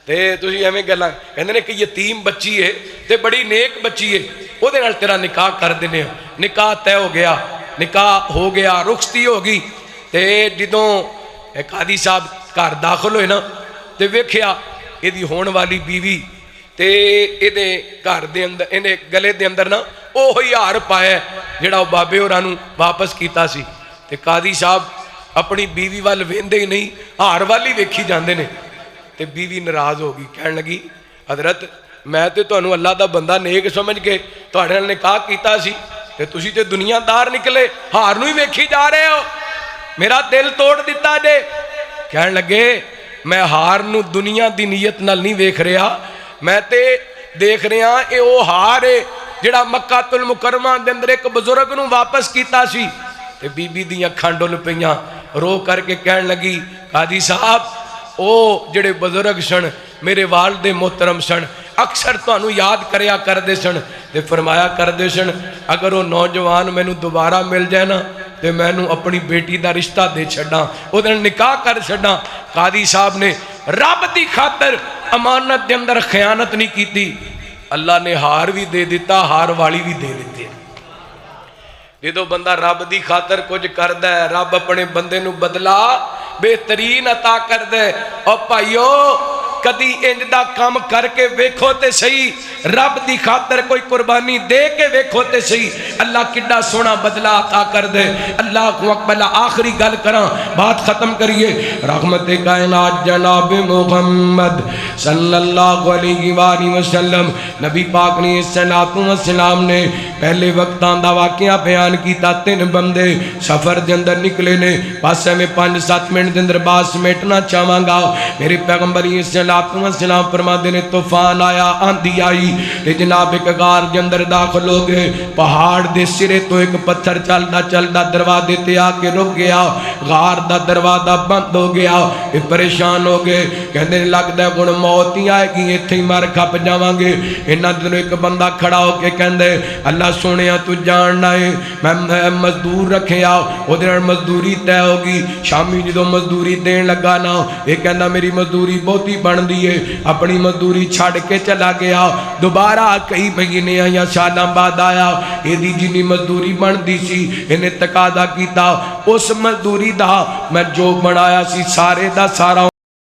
تے تسی ایویں گلاں کہندے نے کہ یتیم بچی ہے تے بڑی نیک بچی ہے، او دے نال تیرا نکاح کر دینے، نکاح طے ہو گیا، نکاح ہو گیا، رخصتی ہو گئی تے جدوں قاضی صاحب گھر داخل ہوئے نا تے ویکھیا ایدی ہون والی بیوی تے ایدے گھر دے اندر اینے گلے دے اندر نا اوہی ہار پایا جڑا بابے ہوراں نوں واپس کیتا سی تے قاضی صاحب اپنی بیوی وال ویندے ہی نہیں، ہار والی ویکھی جاندے نے تے بیوی ناراض ہو گئی، کہن لگی حضرت میں تے تانوں اللہ دا بندہ نیک سمجھ کے تہاڈے نال نکاح کیتا سی تے تسی تے دنیا دار نکلے، ہار نوں ہی ویکھی جا رہے ہو، میرا دل توڑ دیتا جے۔ کہن لگے میں ہار نو دنیا دی نیت نال نہیں ویکھ رہا، میں تے دیکھ رہا اے او ہار ہے جڑا مکہ المکرمہ دے اندر ایک بزرگ نو واپس کیتا سی تے بی بی دی اکھاں ڈل پیاں، رو کر کے کہن لگی قاضی صاحب او جڑے بزرگ سن میرے والد محترم سن، اکثر تانوں یاد کریا کر دے سن تے فرمایا کر دے سن اگر وہ نوجوان مینوں دوبارہ مل جائے نا تے میں نوں اپنی بیٹی دا رشتہ دے چھڑاں، او دن نکاح کر چھڑاں۔ قاضی صاحب نے رب دی خاطر امانت دے اندر خیانت نہیں کیتی، اللہ نے ہار بھی دے دیتا، ہار والی بھی دے دیتے۔ جدو بندہ رب دی خاطر کچھ کردا ہے رب اپنے بندے نو بدلا بہترین عطا کر دے۔ اور بھائیو کدی انج دا کام کر کے ویکھو تے صحیح، رب دی خاطر کوئی قربانی دے کے ویکھو تے صحیح، اللہ کڈا سونا بدلا عطا کر دے۔ اللہ اکبر، آخری گل کراں بات ختم کریے۔ رحمت کائنات جناب محمد صلی اللہ علیہ وآلہ وسلم نبی پاک نے الصلوۃ والسلام نے پہلے وقتاں دا واقعہ بیان کیتا، 3 بندے سفر دے اندر نکلے نے، بس میں 5-7 منٹ دے اندر بات سمیٹنا چاہواں گا۔ میرے پیغمبر السلام فرماتے نے طوفان آیا، آندھی آئی تے جناب ایک غار دے اندر داخل ہو گئے، پہاڑ دے سرے تو ایک پتھر چلدا چلدا دروازے تے آ کے رک گیا، غار دا دروازہ بند ہو گیا، یہ پریشان ہو گئے، کہندے لگدا ہے ہن موت ہی آئے گی، ایتھے ہی مر کھپ جاواں گے۔ انہاں دے ایک بندہ کھڑا ہو کے کہندے اللہ سونیا تو جاننا ہے میں مزدور رکھیا، او دے نال مزدوری طے ہوگی، شامی جدوں مزدوری دین لگا نا یہ کہندا میری مزدوری بہتی بن دیئے، اپنی مزدوری چھاڑ کے چلا گیا، دوبارہ کئی مہینے یا سالاں بعد آیا، یہ دی جنی مزدوری بن دی سی انہیں تقاضا کیتا اس مزدوری دا میں جو بنایا سی سارے دا سارا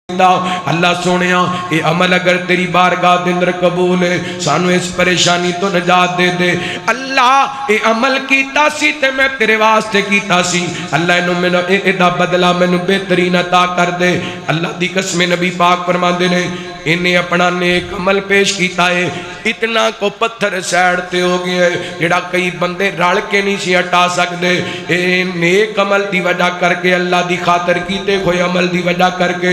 اللہ سونیا یہ عمل اگر تیری بارگاہ دے اندر قبول ہے سانو اس پریشانی تو نجات دے دے۔ اللہ یہ عمل کیتا سی تے میں تیرے واسطے کیتا سی، اللہ انہوں میں دا بدلہ میں بہترین عطا کر دے۔ اللہ دی قسم نبی پاک فرماندے نے انہیں اپنا نیک عمل پیش کیتا ہے، اتنا کو پتھر سیڑتے ہو گئے جڑا کئی بندے رل کے نہیں سی ہٹا سکتے، اے نیک عمل دی وجہ کر کے اللہ دی خاطر کیتے کوئی عمل دی وجہ کر کے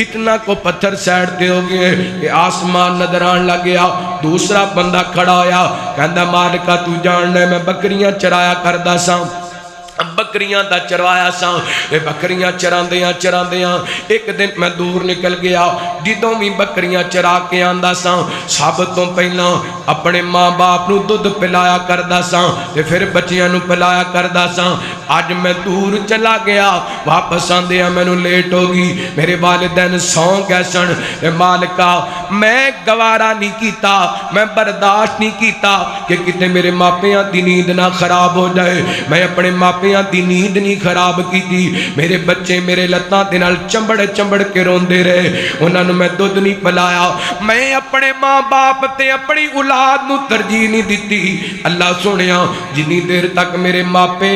اتنا کو پتھر سیڑتے ہو گئے کہ آسمان نظر آن لگیا۔ دوسرا بندہ کھڑا ہویا کہندا مالکا تو جاننا میں بکریاں چرایا کردا ساں، بکریاں دا چروایا ساں، بکریاں چراندیاں ایک دن میں دور نکل گیا، جدوں بھی بکریاں چرا کے آندا ساں سب تو پہلا اپنے ماں باپ نو دودھ پلایا کردا ساں تے پھر بچیاں نو پلایا کردا ساں۔ اج میں دور چلا گیا واپس آندیا مینوں لیٹ ہو گئی میرے والدین سو گئے سن اے مالکا میں گوارا نہیں کیتا میں برداشت نہیں کیتا کہ کتے میرے ماپیاں دی نیند نہ خراب ہو جائے میں اپنے ماپیاں دی نیند نہیں خراب کیتی میرے بچے میرے لتاں دے نال چمبڑ چمبڑ کے روندے رہے انہاں نوں میں دودھ نہیں پلایا میں اپنے ماں باپ تے اپنی اولاد نو ترجیح نہیں دیتی اللہ سنیا جنی دیر تک میرے ماپے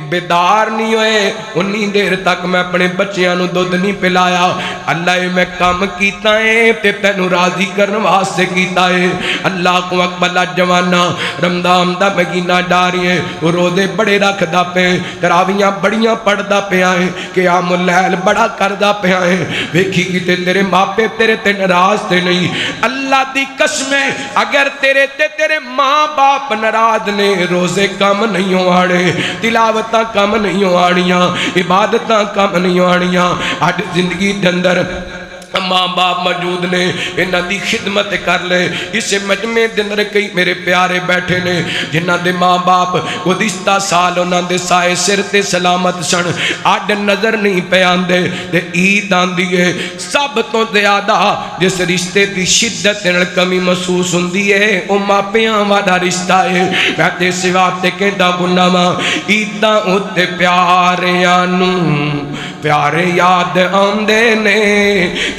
بیدار نہیں ہوئے انی دیر تک میں اپنے بچیاں نو دودھ نہیں پلایا اللہ میں کام کیتا ہے تے تینوں راضی کرن واسطے کیتا ہے اللہ کو اکبر جوانا رمضان دا مہینہ ڈاری ہے روزے بڑے رکھدا پے تراویاں بڑیاں پڑھدا پیا ہے قیام اللیل بڑا کردا پیا ہے ویکھی کیتے تیرے ماپے تیرے تے ناراض تے نہیں اللہ دی قسم ہے اگر تیرے تے تیرے ماں باپ ناراض نے روزے کم نہیں ہونے تلاوت کم نہیں ہوانیاں عبادتاں کم نہیں ہوانیاں آج زندگی دے اندر ماں باپ موجود نے انہاں دی خدمت کر لے اس مجمع دے اندر کئی میرے پیارے بیٹھے نے جنہاں دے ماں باپ گزشتہ سال انہاں دے سائے سر تے سلامت سن اج نظر نہیں پے آندے تے عید آندی ہے سب تو زیادہ جس رشتے دی شدت نال کمی محسوس ہوندی ہے او ماپیاں والا رشتہ ہے میں تے سوا تے کہندا گناواں عیداں اُتے پیاریاں نوں پیارے یاد آندے نے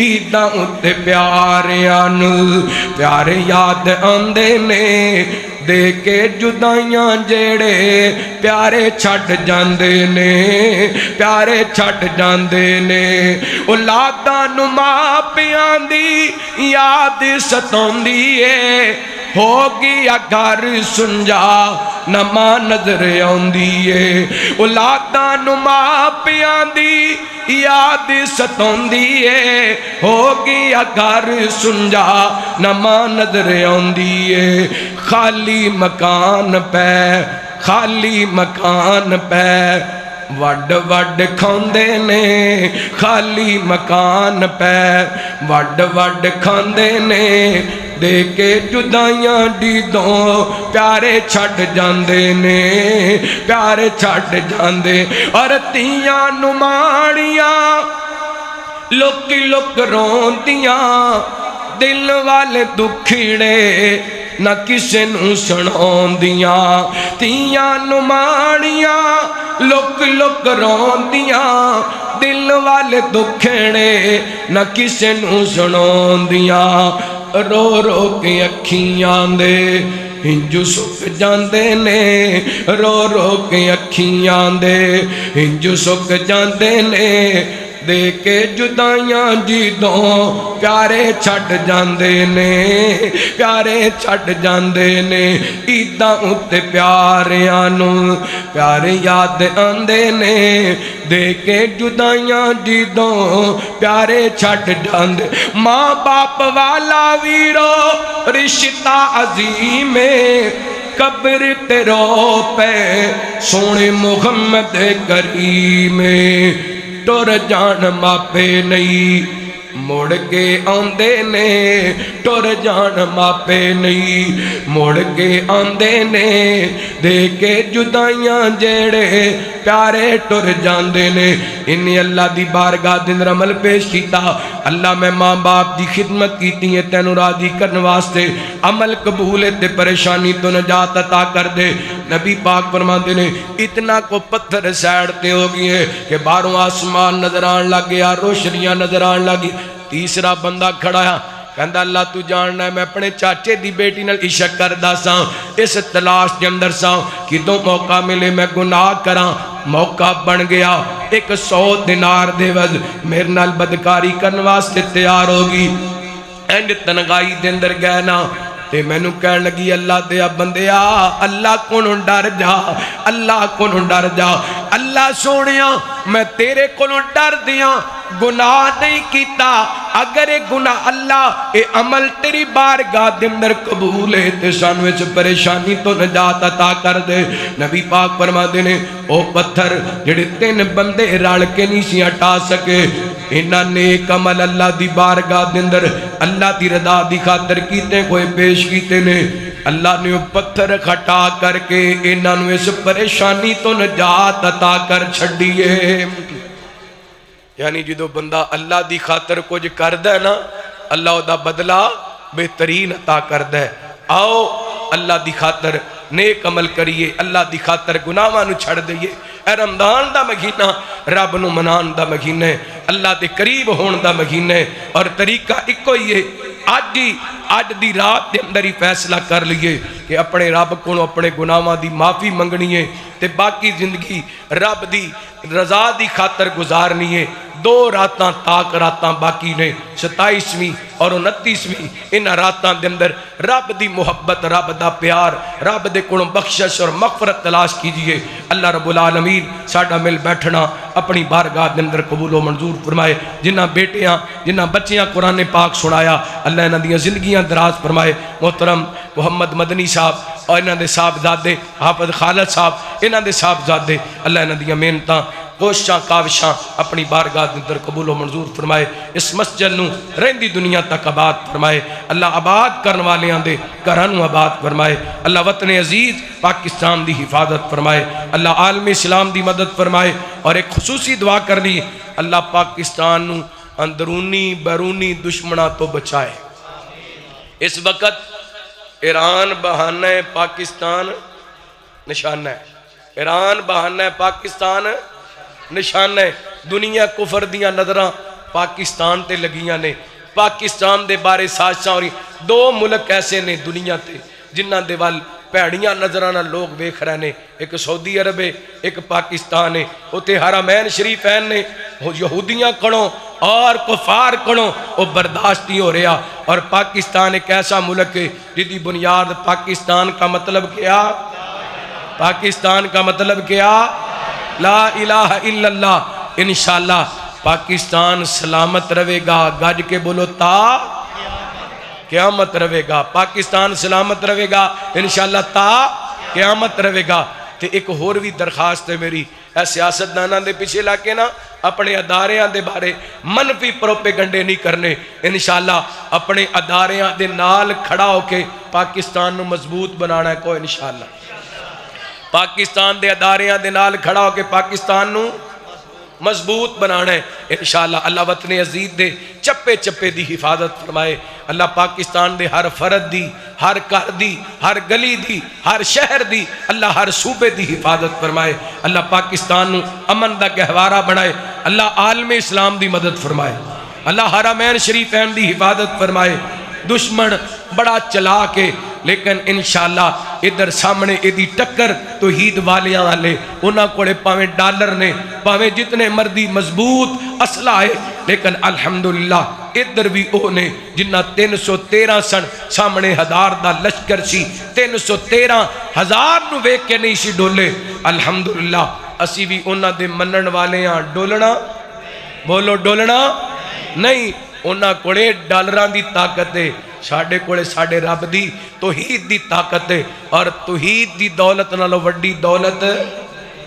عیداں اُتے پیاریاں نوں پیارے یاد آندے نے دے کے جدائیاں جیڑے پیارے چھٹ جاندے نے پیارے چھٹ جاندے نے اولاداں نوں ماپیاں دی یاد ستوندی ہے ہوگی اگر سنجا نما نظر آندی ہے اولاداں نوں ماپیاں دی یاد ستوندی ہے ہوگی اگر سنجا نما نظر آندی ہے خالی مکان پہ خالی مکان پہ وڈ وڈ کھاندے نے خالی مکان پہ وڈ وڈ کھاندے نے دے کے جدائیاں دیدوں پیارے چھٹ جاندے نے پیارے چھٹ جاندے اور تیاں نماڑیاں لک لک روندیاں دل والے دکھڑے نہ کسے نوں سناؤندیاں تیاں نماڑیاں لک لک روندیاں دل والے دکھڑے نہ کسے نوں سناؤندیاں رو رو کے اکھیاں دے ہنجو سک جاندے نے رو رو کے اکھیاں دے ہنجو سک جاندے نے دے کے جدائیاں جیدوں پیارے چھٹ جاندے نے پیارے چھٹ جاندے نے عیداں اُتے پیاریاں نوں پیارے یاد آندے نے دے کے جدائیاں جیدوں پیارے چھٹ جاندے ماں باپ والا ویرو رشتہ عظیم ہے قبر تے رو پے سونے محمد کریم ٹر جان ماپے نہیں مڑ کے آندے نے ٹر جان ماپے نہیں مڑ کے آندے نے دے کے جدائیاں جیڑے پیارے ٹر جاندے نے انہیں اللہ دی بارگاہ دن عمل پیش کیتا اللہ میں ماں باپ دی خدمت کیتی ہے تینوں راضی کرنے واسطے عمل قبول ہے تے پریشانی تو نجات عطا کر دے نبی پاک فرماتے نے اتنا کو پتھر سیڑتے ہو گئے کہ باہروں آسمان نظر آن لگ گیا روشنیاں نظر آن لگی تیسرا بندہ کھڑا ہے کہندہ اللہ تو جاننا ہے میں اپنے چاچے دی بیٹی نال عشق کردہ ساں اس تلاش کے اندر ساں کہ دو موقع ملے میں گناہ کراں موقع بن گیا 100 دینار دے وز میرے نال بدکاری کرنے واسطے تیار ہوگی اینڈ تنگائی دے اندر گئے نا تے میں نو کہن لگی اللہ دیا بندیا اللہ کونوں ڈر جا اللہ کونوں ڈر جا اللہ سونیا میں تیرے کونوں ڈر دیا گناہ نہیں کیتا اگر اے گناہ اللہ اے عمل تیری بارگاہ دے اندر قبول ہے تے سان وچ پریشانی تو نجات عطا کر دے نبی پاک فرماندے نے او پتھر جڑے 3 بندے رل کے نہیں سی ہٹا سکے انہاں نیک عمل اللہ دی بارگاہ دے اندر اللہ دی رضا دی خاطر کیتے کوئی پیش کیتے نے اللہ نے پتھر کھٹا کر کے انہاں نوں اس پریشانی تو نجات عطا کر چھڈیے۔ یعنی جدو بندہ اللہ دی خاطر کچھ کردا ہے نا، اللہ دا بدلہ بہترین عطا کردا ہے۔ آؤ اللہ دی خاطر نیک عمل کریے، اللہ دی خاطر گناہاں نو چھڑ دئیے۔ اے رمضان دا مہینہ رب نو منان دا مہینہ ہے، اللہ دے قریب ہون دا مہینہ ہے، اور طریقہ ایک ہی ہے، آج دی رات دے اندر ہی فیصلہ کر لیے کہ اپنے رب کو اپنے گناہاں دی معافی منگنی ہے، تے باقی زندگی رب دی رضا دی خاطر گزارنی ہے۔ 2 راتاں تاک راتاں باقی نے، 27ویں اور 29ویں، ان راتاں دے اندر رب دی محبت، رب دا پیار، رب دے کولوں بخشش اور مغفرت تلاش کیجئے۔ اللہ رب العالمین ساڈا مل بیٹھنا اپنی بارگاہ دے اندر قبول و منظور فرمائے۔ جنہاں بیٹیاں جنہاں بچیاں قرآن پاک سنایا، اللہ انہاں دیاں زندگیاں دراز فرمائے۔ محترم محمد مدنی صاحب اور انہاں دے صاحبزادے حافظ خالد صاحب، انہاں دے صاحبزادے، اللہ انہاں دیاں محنتاں کوششاں کاوشاں اپنی بارگاہ دے اندر قبول و منظور فرمائے۔ اس مسجد نو رہندی دنیا تک آباد فرمائے۔ اللہ آباد کرن والیاں دے گھراں نو آباد فرمائے۔ اللہ وطن عزیز پاکستان دی حفاظت فرمائے۔ اللہ عالم اسلام دی مدد فرمائے۔ اور ایک خصوصی دعا کرنی، اللہ پاکستان نو اندرونی بیرونی دشمناں تو بچائے۔ اس وقت ایران بہانہ پاکستان نشانہ ہے، ایران بہانہ پاکستان نشانہ ہے۔ دنیا کفر دیاں نظراں پاکستان تے لگیاں نے، پاکستان دے بارے سازشاں ہو رہی۔ 2 ملک ایسے نے دنیا تے جنہاں دے وال پیڑیاں نظراں لوگ ویکھ رہے نے، ایک سعودی عرب ہے، ایک پاکستان ہے۔ اوتے حرمین شریفین نے یہودیاں کڑوں اور کفار کڑوں وہ برداشت نہیں ہو رہا، اور پاکستان ایک ایسا ملک ہے جدی بنیاد پاکستان کا مطلب کیا؟ پاکستان کا مطلب کیا؟ لا الہ الا اللہ۔ انشاءاللہ پاکستان سلامت رہے گا، گج کے بولو تا قیامت رہے گا۔ پاکستان سلامت رہے گا انشاءاللہ تا قیامت رہے گا۔ تے ایک اور بھی درخواست ہے میری، اے سیاستداناں دے پیچھے لا کے نا اپنے اداریاں دے بارے منفی پروپیگنڈے نہیں کرنے۔ انشاءاللہ اپنے اداریاں دے نال کھڑا ہو کے پاکستان نو مضبوط بنانا ہے کوئی انشاءاللہ۔ پاکستان دے اداریاں دے نال کھڑا ہو کے پاکستان نو مضبوط بنانا ہے انشاءاللہ۔ اللہ وطن عزیز دے چپے چپے دی حفاظت فرمائے۔ اللہ پاکستان دے ہر فرد دی، ہر گھر دی، ہر گلی دی، ہر شہر دی، اللہ ہر صوبے دی حفاظت فرمائے۔ اللہ پاکستان نو امن دا گہوارہ بنائے۔ اللہ عالم اسلام دی مدد فرمائے۔ اللہ حرمین شریفین دی حفاظت فرمائے۔ دشمن بڑا چلا کے، لیکن انشاءاللہ ادھر سامنے ایدی ٹکر توحید والیاں والے، انہاں کوڑے پاویں ڈالر نے، پاویں جتنے مردی مضبوط اسلحہ ہے، لیکن الحمدللہ ادھر بھی اونے جنہ 313 سن سامنے 1000 دا لشکر سی، 313,000 نو ویک کے نہیں سی ڈولے۔ الحمدللہ اسی بھی انہاں دے منن والے ہاں، ڈولنا بولو ڈولنا نہیں، انہاں کوڑے ڈالران دی طاقت ہے، ساڑھے کوڑے ساڑھے رب دی توحید دی طاقت ہے، اور توحید دی دولت نالو وڈی دولت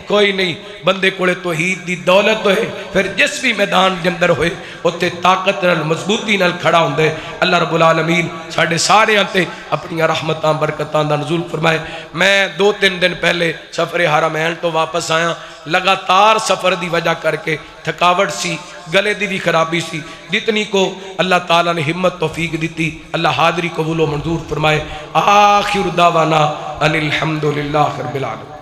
کوئی نہیں۔ بندے کوڑے توحید دی دولت ہوئے، پھر جس بھی میدان جندر ہوئے اتے طاقت نال مضبوطی نال کھڑا ہوندے۔ اللہ رب العالمین ساڑھے سارے آنتے اپنی رحمتاں برکتاں دا نزول فرمائے۔ میں 2-3 دن پہلے سفر حرمین تو واپس آیا، لگاتار سفر دی وجہ کر کے تھکاوٹ سی، گلے دی بھی خرابی سی، جتنی کو اللہ تعالیٰ نے ہمت توفیق دیتی، اللہ حاضری قبول و منظور فرمائے۔ آخر دعوانا ان الحمدللہ رب العالمین۔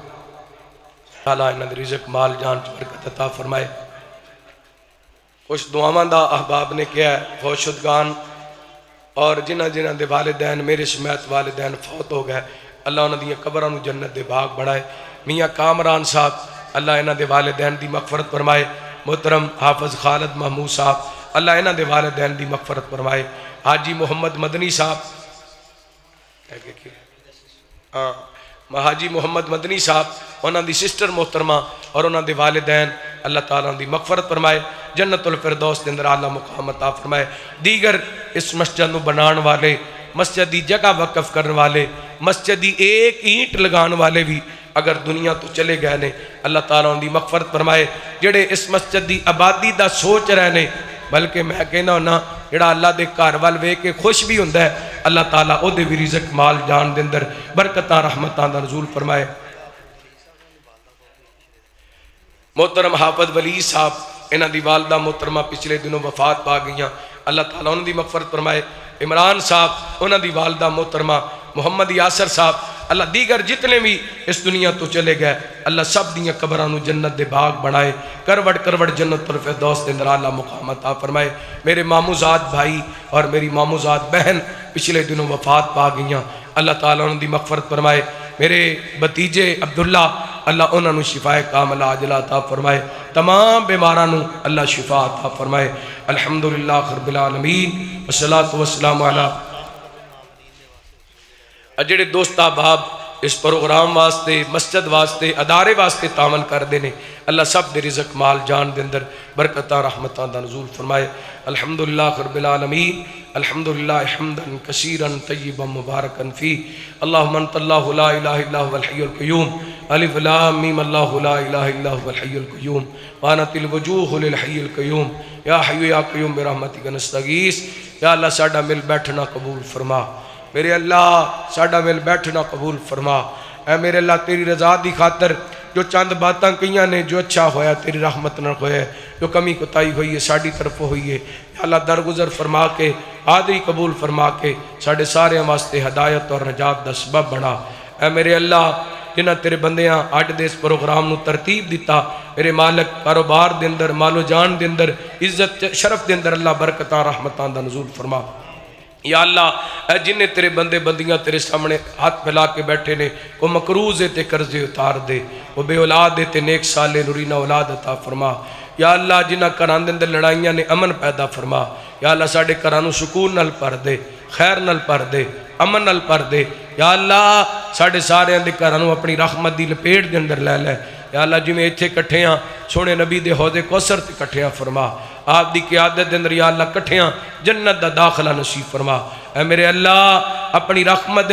اللہ انہاں دے رزق مال جان چ برکت عطا فرمائے۔ کچھ دعاواں دا احباب نے کیا ہے، فوت شدگان اور جنہ دے والدین میرے سمیت والدین فوت ہو گئے، اللہ انہاں دی قبراں نو جنت دے باغ بنائے۔ میاں کامران صاحب اللہ انہاں دے والدین دی مغفرت فرمائے۔ محترم حافظ خالد محمود صاحب اللہ انہاں دے والدین دی مغفرت فرمائے۔ حاجی محمد مدنی صاحب حاجی محمد مدنی صاحب انہاں دی سسٹر محترمہ اور انہاں دے والدین اللہ تعالیٰ دی مغفرت فرمائے، جنت الفردوس دے اندر اعلیٰ مقام عطا فرمائے۔ دیگر اس مسجد نو بنان والے، مسجد دی جگہ وقف کرنے والے، مسجد دی ایک اینٹ لگان والے بھی اگر دنیا تو چلے گئے نے، اللہ تعالیٰ دی مغفرت فرمائے۔ جڑے اس مسجد دی آبادی دا سوچ رہے نے، بلکہ میں کہنا ہونا جڑا اللہ دے گھر وال ویکھ کے خوش بھی ہوندا ہے اللہ تعالیٰ او دے بھی رزق مال جان دے اندر برکتاں رحمتاں دا نزول فرمائے۔ محترم حافظ ولی صاحب انہاں دی والدہ محترمہ پچھلے دنوں وفات پا گئیاں، اللہ تعالیٰ انہاں دی مغفرت فرمائے۔ عمران صاحب انہاں دی والدہ محترمہ، محمد یاسر صاحب، اللہ دیگر جتنے بھی اس دنیا تو چلے گئے اللہ سب دیاں قبراں نو جنت دے باغ بنائے، کروڑ کروڑ جنت الفردوس دے اندر اعلیٰ مقام عطا فرمائے۔ میرے ماموزاد بھائی اور میری ماموزاد بہن پچھلے دنوں وفات پا گئیاں، اللہ تعالیٰ انہاں دی مغفرت فرمائے۔ میرے بھتیجے عبداللہ اللہ انہاں نو شفائے کاملہ عاجلہ عطا فرمائے، تمام بیماراں نو اللہ شفا عطا فرمائے۔ الحمدللہ رب العالمین والصلاة والسلام علی جڑے دوست احباب اس پروگرام واسطے، مسجد واسطے، ادارے واسطے تعاون کر دینے اللہ سب دے رزق مال جان دے اندر برکتاں رحمتاں دا نزول فرمائے۔ الحمدللہ رب العالمین، الحمدللہ حمدا کثیرا طیبا مبارکا فی، اللہم انت اللہ لا الہ الا هو الحی القیوم، الف لام میم اللہ لا الہ الا هو الحی القیوم، وانت الوجوہ للحی القیوم، یا حی یا قیوم برحمتک نستغیث۔ یا اللہ ساڈا مل بیٹھنا قبول فرما، میرے اللہ ساڈا مل بیٹھنا قبول فرما۔ اے میرے اللہ تیری رضا دی خاطر جو چند باتاں کیاں نے جو اچھا ہویا تیری رحمت نہ ہویا، جو کمی کوتاہی ہوئی ہے ساڈی طرف ہوئی ہے، یا اللہ درگزر فرما کے حاضری قبول فرما کے ساڈے سارے واسطے ہدایت اور نجات دا سبب بنا۔ اے میرے اللہ جنہاں تیرے بندیاں اج دے اس پروگرام نو ترتیب دیتا، میرے مالک کاروبار دے اندر، مال و جان دے اندر، عزت شرف دے اندر اللہ برکتاں رحمتاں دا نزول فرما۔ یا اللہ اے جن تیرے بندے بندیاں تیرے سامنے ہاتھ پھیلا کے بیٹھے نے، وہ مقروض تے قرضے اتار دے، وہ بے اولاد تے نیک سالے نورینہ اولاد عطا فرما۔ یا اللہ جنہاں گھراں دے اندر لڑائیاں نے امن پیدا فرما۔ یا اللہ ساڈے گھراں نو سکون نال بھر دے، خیر نال بھر دے، امن نال بھر دے۔ یا اللہ ساڈے سارے دے گھراں نو اپنی رحمت دی لپیٹ دے اندر لے لے۔ یا اللہ جویں ایتھے کٹھے ہاں سونے نبی دے حوض کوثر تے کٹھے ہاں فرما، آپ دی قیادت دے اندر یا اللہ کٹھیاں جنت دا داخلہ نصیب فرما۔ اے میرے اللہ اپنی رحمت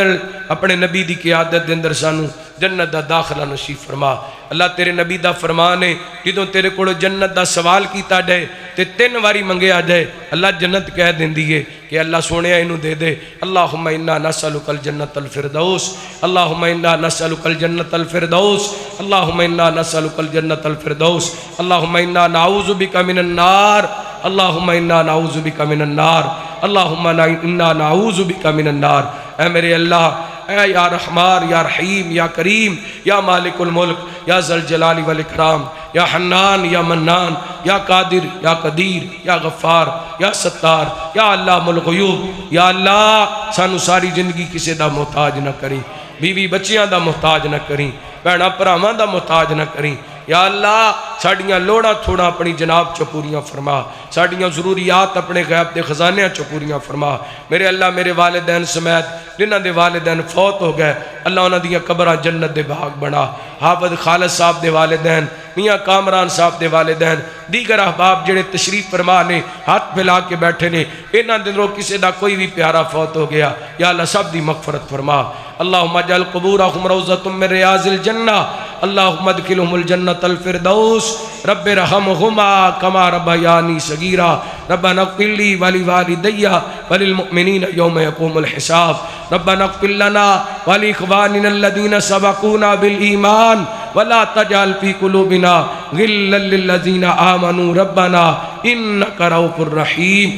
اپنے نبی دی قیادت دے اندر سانو جنت دا داخلہ نصیب فرما۔ اللہ تیرے نبی دا فرمان ہے جدوں تیرے کولو جنت دا سوال کیتا جائے تے 3 واری منگیا جائے اللہ جنت کہہ دیندی ہے کہ اللہ سونیا اینو دے دے۔ اللہم انا نسألک الجنت الفردوس، اللہم انا نسألک الجنت الفردوس، اللہم انا نسألک الجنت الفردوس، اللہم انا نعوذ بک من النار، اللہم انا نعوذ بک من النار، اللہم انا نعوذ بک من النار۔ اے میرے اللہ اے یا رحمان یا رحیم یا کریم یا مالک الملک یا ذل جلال والاکرام یا حنان یا منان یا قادر یا قدیر یا غفار یا ستار یا علام الغیوب، یا اللہ سانو ساری زندگی کسی دا محتاج نہ کریں، بیوی بچیاں دا محتاج نہ کریں، بہناں بھراواں دا محتاج نہ کریں۔ یا اللہ ساڑیاں لوڑاں تھوڑا اپنی جناب چو پوریاں فرما، ساڑیاں ضروریات اپنے غیب دے خزانے چو پوریاں فرما۔ میرے اللہ میرے والدین سمیت جنہاں دے والدین فوت ہو گئے اللہ انہاں دیاں قبراں جنت دے باغ بنا۔ حافظ خالد صاحب دے والدین، میاں کامران صاحب دے والدین، دیگر احباب جڑے تشریف فرما نے ہاتھ پھیلا کے بیٹھے نے، انہاں دنوں کسی دا کوئی بھی پیارا فوت ہو گیا یا اللہ سب دی مغفرت فرما۔ اللہم اجعل قبورہم روضۃ من ریاض الجنہ، اللہم ادخلہم الجنت الفردوس، رب رحمہما کما ربیانی صغیرا، ربنا اغفر لی ولوالدی وللمؤمنین یوم یقوم الحساب، ربنا اغفر لنا ولاخواننا الذین سبقونا بالایمان ولا تجعل فی قلوبنا غلا للذین آمنوا ربنا انک رؤوف رحیم۔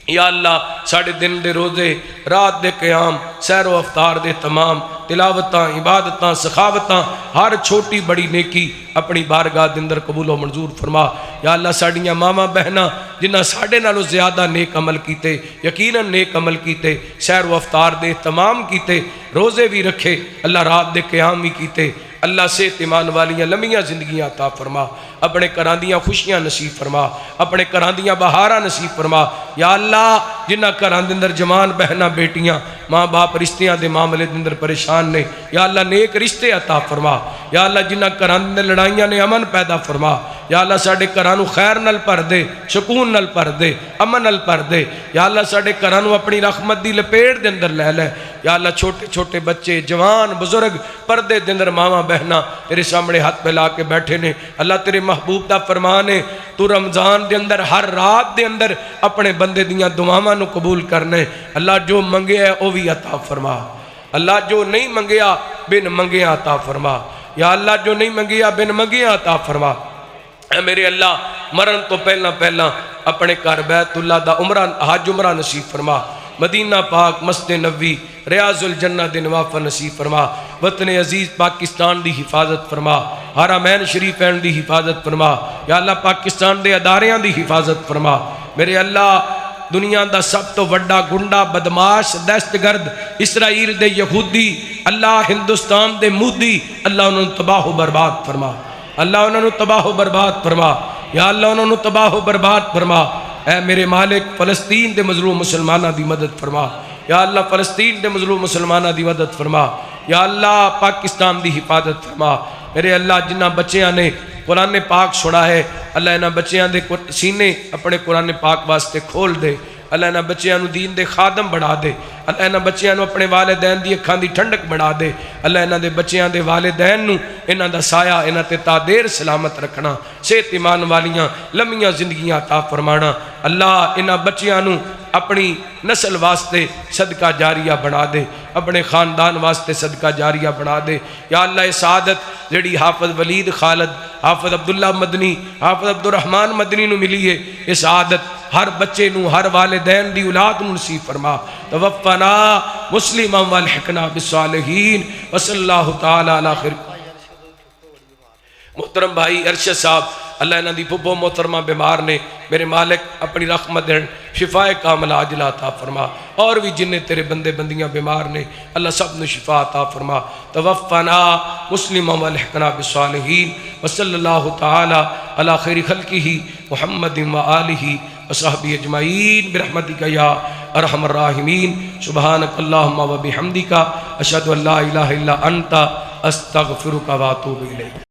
یا اللہ ساڑھے دن دے روزے، رات دے قیام، سیر و افطار دے تمام تلاوتاں، عبادتاں، سخاوتاں، ہر چھوٹی بڑی نیکی اپنی بارگاہ دے اندر قبول و منظور فرما۔ یا اللہ ساڑیاں ماما بہناں جنہاں ساڑھے نالو زیادہ نیک عمل کیتے، یقیناً نیک عمل کیتے، سیر و افطار دے تمام کیتے، روزے بھی رکھے، اللہ رات دے قیام بھی کیتے، اللہ سے ایمان والیاں لمحیاں زندگیاں عطا فرما، اپنے گھراں دیاں خوشیاں نصیب فرما، اپنے گھراں دیاں بہاراں نصیب فرما۔ یا اللہ جنہاں گھراں دے اندر جوان بہناں بیٹیاں ماں باپ رشتیاں دے معاملے دے اندر پریشان نے یا اللہ نیک رشتے عطا فرما۔ یا اللہ جنہاں گھراں دے اندر لڑائیاں نے امن پیدا فرما۔ یا اللہ ساڈے گھراں نو خیر نال بھر دے، سکون نال بھر دے، امن نال بھر دے۔ یا اللہ ساڈے گھراں نو اپنی رحمت دی لپیٹ دے اندر لے لے۔ یا اللہ چھوٹے چھوٹے بچے جوان بزرگ پردے دے اندر ماما بہنا تیرے سامنے ہاتھ پھیلا کے بیٹھے نے اللہ تیرے محبوب دا فرمان ہے تو رمضان دے اندر ہر رات دے اندر اپنے بندے دیاں دعاواں نو قبول کرنے اللہ جو منگے ہے وہ بھی عطا فرما اللہ جو نہیں منگیا بن منگے عطا فرما یا اللہ جو نہیں منگیا بن منگے عطا فرما اے میرے اللہ مرن تو پہلا اپنے گھر بیت اللہ دا عمرہ حج عمرہ نصیب فرما مدینہ پاک مسجد نبوی ریاض الجنہ دے نوافل نصیب فرما وطن عزیز پاکستان دی حفاظت فرما حرمین شریفین دی حفاظت فرما یا اللہ پاکستان دے اداریاں دی حفاظت فرما میرے اللہ دنیا دا سب تو وڈا گنڈا بدماش دہشت گرد اسرائیل دے یہودی اللہ ہندوستان دے مودی اللہ انہوں نے تباہ و برباد فرما اللہ انہوں نے تباہ و برباد فرما یا اللہ انہوں نے تباہ و برباد فرما اے میرے مالک فلسطین دے مظلوم مسلمانہ دی مدد فرما یا اللہ فلسطین دے مظلوم مسلمانہ دی مدد فرما یا اللہ پاکستان دی حفاظت فرما میرے اللہ جنہ بچیاں نے قرآن پاک چھوڑا ہے اللہ انہاں بچیاں دے سینے اپنے قرآن پاک واسطے کھول دے اللہ انہاں بچیاں نو دین دے خادم بڑھا دے اللہ انہاں بچیاں نو اپنے والدین دی اکھاں دی ٹھنڈک بڑھا دے اللہ انہاں دے بچیاں دے والدین نو انہاں دا سایہ انہاں تے تا دیر سلامت رکھنا صحت ایمان والیاں لمحیاں زندگیاں عطا فرمانا اللہ انہاں بچیاں نو اپنی نسل واسطے صدقہ جاریہ بنا دے اپنے خاندان واسطے صدقہ جاریہ بنا دے یا اللہ یہ سعادت جڑی حافظ ولید خالد حافظ عبداللہ مدنی حافظ عبدالرحمن مدنی نو ملی ہے یہ سعادت ہر بچے نو ہر والدین دی اولاد نو نصیب فرما توفنا مسلما والحقنا بالصالحین وصلی اللہ تعالی علی خیر محترم بھائی ارشد صاحب اللہ انہاں دی پھپھو محترمہ بیمار نے میرے مالک اپنی رحمت دین شفاء کامل عاجلہ عطا فرما اور بھی جنہیں تیرے بندے بندیاں بیمار نے اللہ سب نے شفاء عطا فرما توفنا مسلما والحقنا بالصالحین وصلی اللہ تعالی علی خیر خلقہ محمد وآلہ وصحبہ اجمعین برحمتک یا ارحم الراحمین سبحانک اللہم وبحمدک اشہد ان لا الہ الا انت استغفرک واتوب الیک